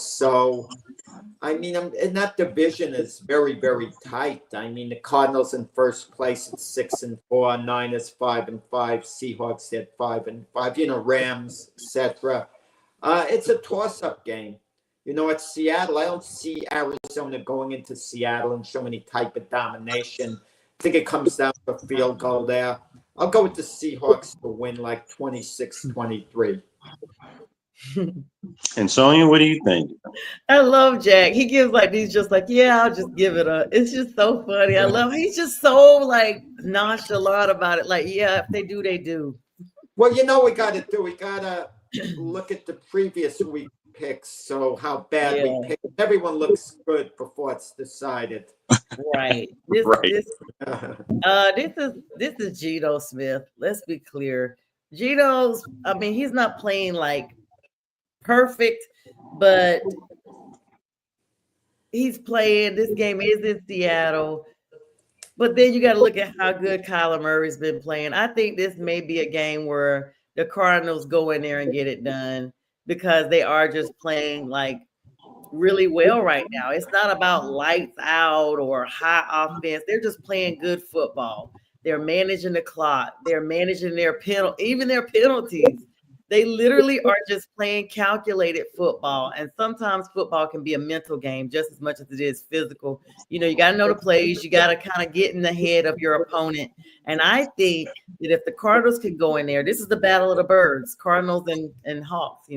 I mean, and that division is very, very tight. I mean, the Cardinals in first place at 6-4, Niners 5-5, Seahawks at 5-5. Rams, etc. It's a toss-up game. At Seattle, I don't see Arizona going into Seattle and showing any type of domination. I think it comes down to a field goal there. I'll go with the Seahawks to win like 26-23. And Sonja, what do you think? I love Jack. He gives like these, just like, yeah, I'll just give it up. It's just so funny. I love. He's just so like nonchalant about it. Like, yeah, if they do, they do. Well, we got to do. We got to look at the previous week picks. So how bad we picked. Everyone looks good before it's decided. Right. This is Geno Smith. Let's be clear. Geno's. I mean, he's not playing like perfect, but he's playing. This game is in Seattle. But then you got to look at how good Kyler Murray's been playing. I think this may be a game where the Cardinals go in there and get it done because they are just playing like really well right now. It's not about lights out or high offense. They're just playing good football. They're managing the clock. They're managing even their penalties. They literally are just playing calculated football. And sometimes football can be a mental game just as much as it is physical. You got to know the plays. You got to kind of get in the head of your opponent. And I think that if the Cardinals can go in there, this is the battle of the birds, Cardinals and Hawks,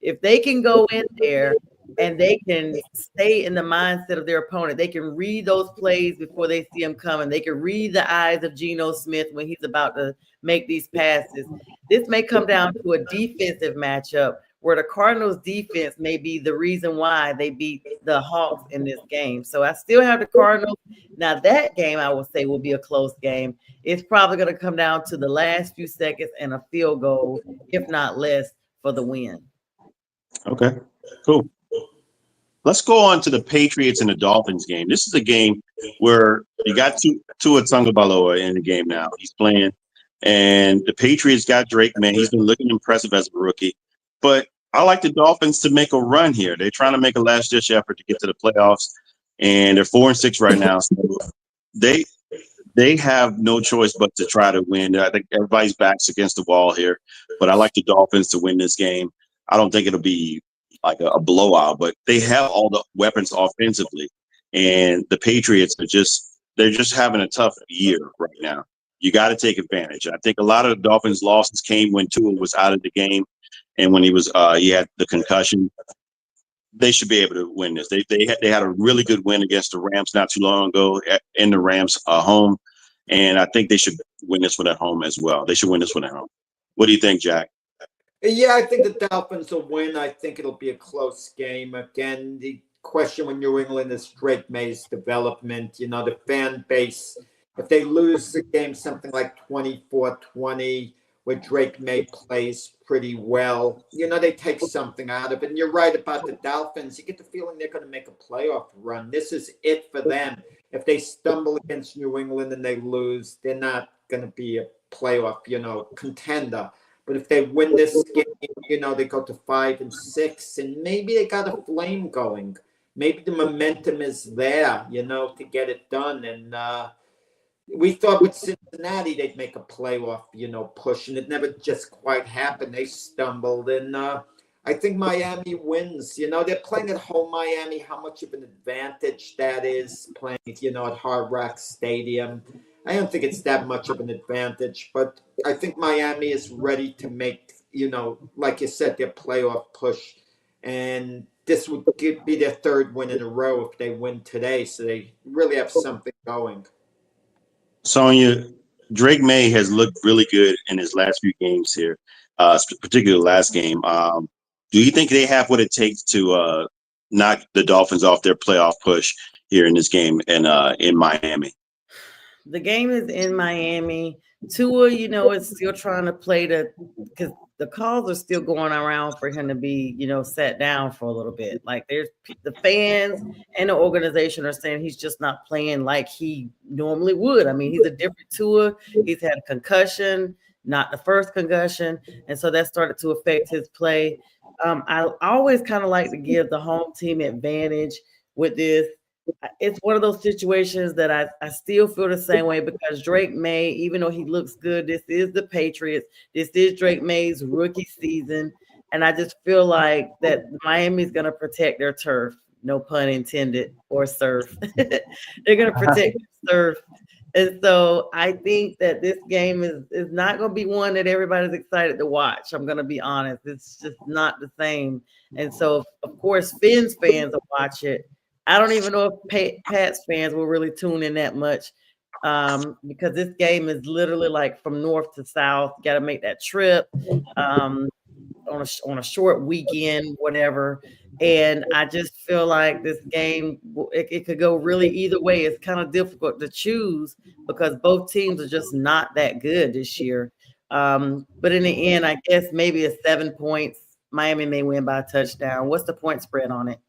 if they can go in there and they can stay in the mindset of their opponent, they can read those plays before they see them coming. They can read the eyes of Geno Smith when he's about to make these passes. This may come down to a defensive matchup where the Cardinals defense may be the reason why they beat the Hawks in this game. So I still have the Cardinals. Now that game I will say will be a close game. It's probably going to come down to the last few seconds and a field goal, if not less, for the win. Okay, cool. Let's go on to the Patriots and the Dolphins game. This is a game where you got Tua Tagovailoa in the game now. He's playing, and the Patriots got Drake. Man, he's been looking impressive as a rookie. But I like the Dolphins to make a run here. They're trying to make a last-ditch effort to get to the playoffs, and they're 4-6 right now. So they have no choice but to try to win. I think everybody's backs against the wall here, but I like the Dolphins to win this game. I don't think it'll be like a blowout, but they have all the weapons offensively, and the Patriots they're just having a tough year right now. You got to take advantage. I think a lot of the Dolphins' losses came when Tua was out of the game, and when he had the concussion. they should be able to win this. They had a really good win against the Rams not too long ago in the Rams home, and I think they should win this one at home as well. They should win this one at home. What do you think, Jack? Yeah, I think the Dolphins will win. I think it'll be a close game. Again, the question with New England is Drake May's development. The fan base, if they lose the game something like 24-20, where Drake May plays pretty well, they take something out of it. And you're right about the Dolphins. You get the feeling they're going to make a playoff run. This is it for them. If they stumble against New England and they lose, they're not going to be a playoff, contender. But if they win this game, they go to 5-6, and maybe they got a flame going. Maybe the momentum is there, to get it done. And we thought with Cincinnati they'd make a playoff, push, and it never just quite happened. They stumbled, and I think Miami wins. They're playing at home, Miami. How much of an advantage that is playing, at Hard Rock Stadium. I don't think it's that much of an advantage, but I think Miami is ready to make, like you said, their playoff push. And this would be their third win in a row if they win today. So they really have something going. Sonja, Drake May has looked really good in his last few games here, particularly last game. Do you think they have what it takes to knock the Dolphins off their playoff push here in this game in Miami? The game is in Miami. Tua, is still trying to play because the calls are still going around for him to be, sat down for a little bit. Like there's the fans and the organization are saying he's just not playing like he normally would. I mean, he's a different Tua. He's had a concussion, not the first concussion. And so that started to affect his play. I always kind of like to give the home team advantage with this. It's one of those situations that I still feel the same way because Drake May, even though he looks good, this is the Patriots. This is Drake May's rookie season. And I just feel like that Miami's going to protect their turf, no pun intended, or surf. They're going to protect their turf. And so I think that this game is not going to be one that everybody's excited to watch. I'm going to be honest. It's just not the same. And so, of course, Fins fans will watch it. I don't even know if Pats fans will really tune in that much because this game is literally like from north to south. Got to make that trip on a short weekend, whatever. And I just feel like this game, it could go really either way. It's kind of difficult to choose because both teams are just not that good this year. But in the end, I guess maybe it's 7 points. Miami may win by a touchdown. What's the point spread on it?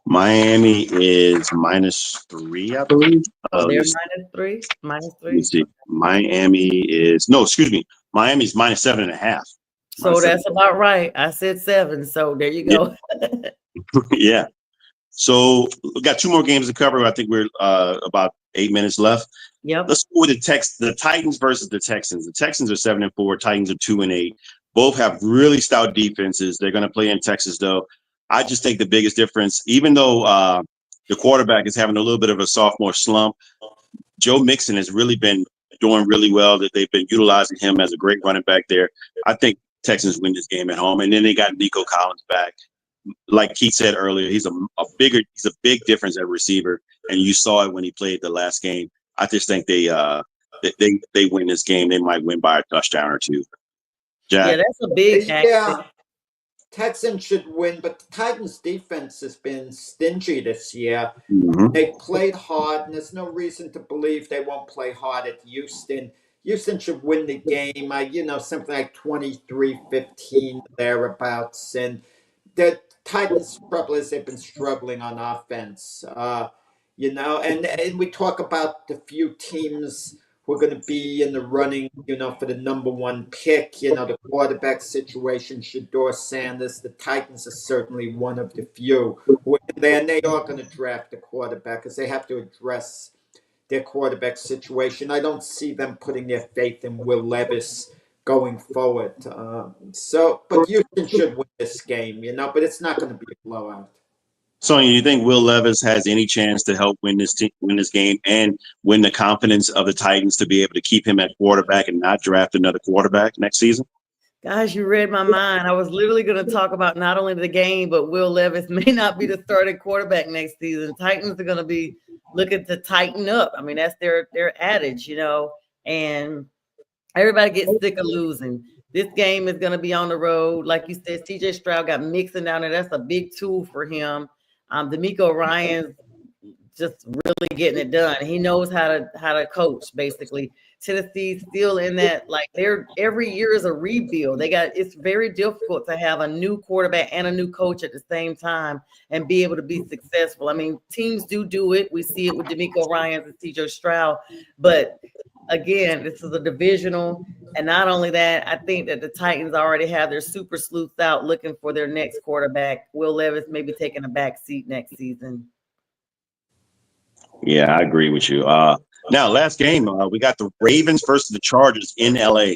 Miami is -3, I believe. They're -3. -3. Let's see. Miami's -7.5. So that's about right. I said 7. So there you go. Yeah. So we got 2 more games to cover. I think we're about 8 minutes left. Yep. Let's go with the Titans versus the Texans. The Texans are 7-4. Titans are 2-8. Both have really stout defenses. They're going to play in Texas, though. I just think the biggest difference, even though the quarterback is having a little bit of a sophomore slump, Joe Mixon has really been doing really well. That they've been utilizing him as a great running back there. I think Texans win this game at home, and then they got Nico Collins back. Like Keith said earlier, he's a big difference at receiver, and you saw it when he played the last game. I just think they win this game. They might win by a touchdown or 2. Jack? Yeah, that's a big yeah. Texans should win, but the Titans' defense has been stingy this year. Mm-hmm. They played hard, and there's no reason to believe they won't play hard at Houston. Houston should win the game, something like 23-15 thereabouts. And the Titans' trouble is they've been struggling on offense. And we talk about the few teams who are going to be in the running, for the number 1 pick. The quarterback situation, Shedeur Sanders. The Titans are certainly one of the few. And they are going to draft a quarterback because they have to address their quarterback situation. I don't see them putting their faith in Will Levis going forward. But Houston should win this game, but it's not going to be a blowout. Sonja, you think Will Levis has any chance to help win this game and win the confidence of the Titans to be able to keep him at quarterback and not draft another quarterback next season? Gosh, you read my mind. I was literally going to talk about not only the game, but Will Levis may not be the starting quarterback next season. Titans are going to be looking to tighten up. I mean, that's their adage, you know, and everybody gets sick of losing. This game is going to be on the road. Like you said, CJ Stroud got Mixon down there. That's a big tool for him. D'Amico Ryan's just really getting it done. He knows how to coach, basically. Tennessee's still in that, like, they're every year is a rebuild. It's very difficult to have a new quarterback and a new coach at the same time and be able to be successful. I mean, teams do it. We see it with D'Amico Ryans and CJ Stroud, but again, this is a divisional. And not only that, I think that the Titans already have their super sleuths out looking for their next quarterback. Will Levis may be taking a back seat next season. Yeah, I agree with you. Now, last game, we got the Ravens versus the Chargers in LA.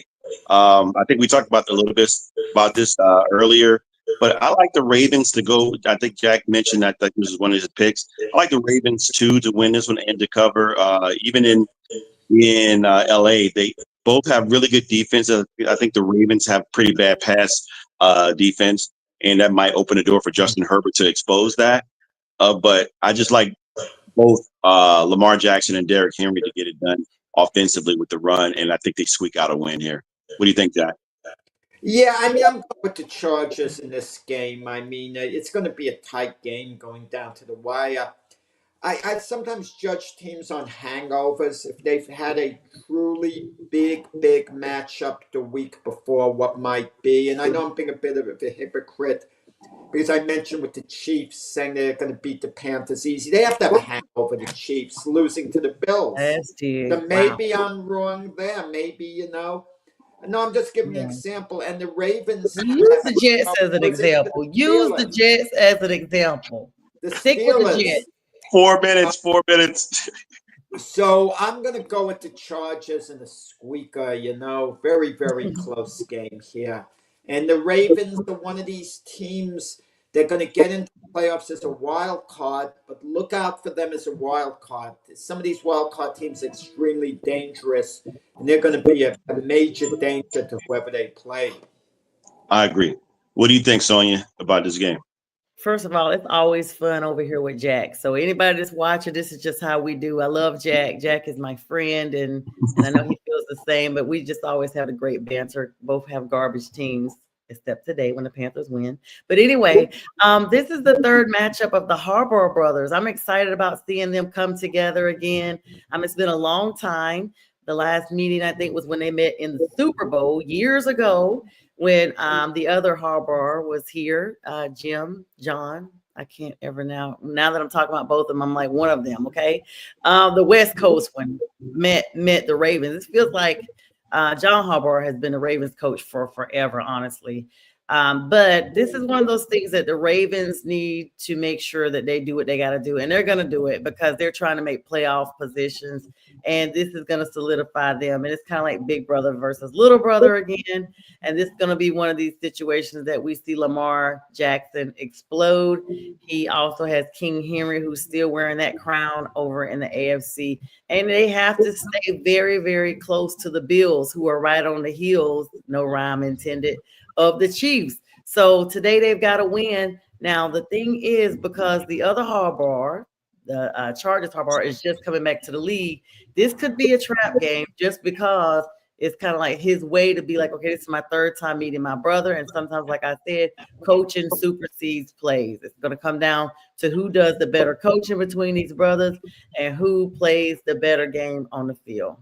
I think we talked about a little bit about this earlier, but I like the Ravens to go. I think Jack mentioned that this was one of his picks. I like the Ravens too to win this one and to cover. Even in LA, they both have really good defense. I think the Ravens have pretty bad pass defense, and that might open the door for Justin Herbert to expose that. But I just like both Lamar Jackson and Derrick Henry to get it done offensively with the run, and I think they squeak out a win here. What do you think, Jack? Yeah, I mean, I'm going with the Chargers in this game. I mean, it's going to be a tight game going down to the wire. I sometimes judge teams on hangovers. If they've had a truly big matchup the week before, what might be. And I know I'm being a bit of a hypocrite because I mentioned with the Chiefs saying they're going to beat the Panthers easy. They have to have a hangover, the Chiefs, losing to the Bills. So maybe I'm wrong there. Maybe, you know. No, I'm just giving an example. And the Ravens. Use the Jets as an example. Use the Jets as an example. Stick with the Jets. 4 minutes, 4 minutes. So I'm going to go with the Chargers and the squeaker, you know, very, very close game here. And the Ravens are one of these teams, they're going to get into the playoffs as a wild card, but look out for them as a wild card. Some of these wild card teams are extremely dangerous, and they're going to be a major danger to whoever they play. I agree. What do you think, Sonja, about this game? First of all, it's always fun over here with Jack. So anybody that's watching, this is just how we do. I love Jack. Jack is my friend, and I know he feels the same, but we just always have a great banter. Both have garbage teams, except today when the Panthers win. But anyway, this is the third matchup of the Harbaugh brothers. I'm excited about seeing them come together again. It's been a long time. The last meeting, I think, was when they met in the Super Bowl years ago, when the other Harbaugh was here, John. I can't ever now that I'm talking about both of them, I'm like one of them, okay? The West Coast one met the Ravens. It feels like John Harbaugh has been the Ravens coach for forever, honestly. But this is one of those things that the Ravens need to make sure that they do what they got to do. And they're going to do it because they're trying to make playoff positions. And this is going to solidify them. And it's kind of like big brother versus little brother again. And this is going to be one of these situations that we see Lamar Jackson explode. He also has King Henry, who's still wearing that crown over in the AFC. And they have to stay very, very close to the Bills, who are right on the heels, no rhyme intended, of the Chiefs. So today they've got to win. Now, the thing is, because the other Harbaugh, the Chargers Harbaugh, is just coming back to the league, this could be a trap game just because it's kind of like his way to be like, okay, this is my third time meeting my brother. And sometimes, like I said, coaching supersedes plays. It's going to come down to who does the better coaching between these brothers and who plays the better game on the field.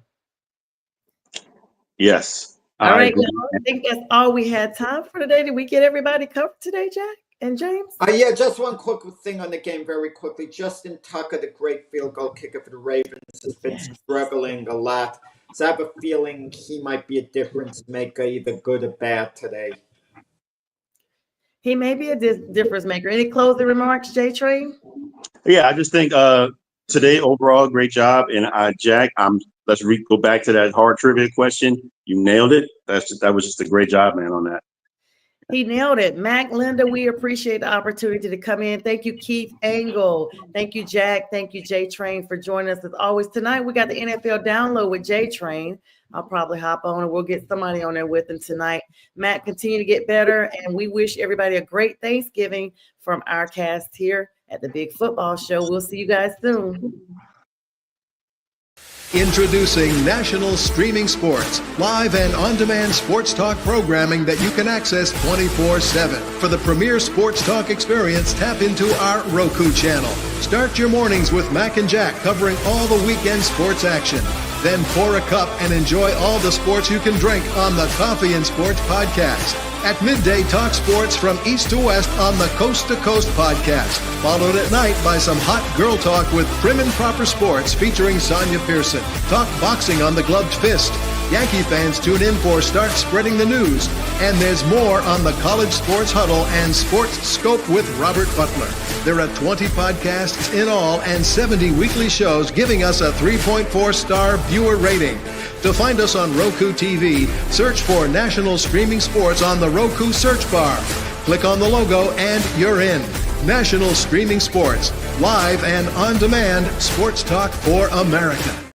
Yes. All right, I think that's all we had time for today. Did we get everybody covered today, Jack and James? Yeah, just one quick thing on the game very quickly. Justin Tucker, the great field goal kicker for the Ravens, has been struggling a lot. So I have a feeling he might be a difference maker, either good or bad today. He may be a difference maker. Any closing remarks, J. Trey? Yeah, I just think today overall, great job. And Jack, let's go back to that hard trivia question. You nailed it. That was just a great job, man, on that. He nailed it. Mac, Linda, we appreciate the opportunity to come in. Thank you, Keith Angle. Thank you, Jack. Thank you, J Train, for joining us as always. Tonight, we got the NFL download with J Train. I'll probably hop on and we'll get somebody on there with him tonight. Matt, continue to get better. And we wish everybody a great Thanksgiving from our cast here at the Big Football Show. We'll see you guys soon. Introducing National Streaming Sports, live and on-demand sports talk programming that you can access 24/7. For the premier sports talk experience, tap into our Roku channel. Start your mornings with Mac and Jack covering all the weekend sports action. Then pour a cup and enjoy all the sports you can drink on the Coffee and Sports podcast. At midday, talk sports from east to west on the Coast to Coast podcast. Followed at night by some hot girl talk with Prim and Proper Sports featuring Sonja Pearson. Talk boxing on the Gloved Fist. Yankee fans tune in for Start Spreading the News. And there's more on the College Sports Huddle and Sports Scope with Robert Butler. There are 20 podcasts in all and 70 weekly shows, giving us a 3.4-star viewer rating. To find us on Roku TV, search for National Streaming Sports on the Roku search bar. Click on the logo and you're in. National Streaming Sports, live and on-demand sports talk for America.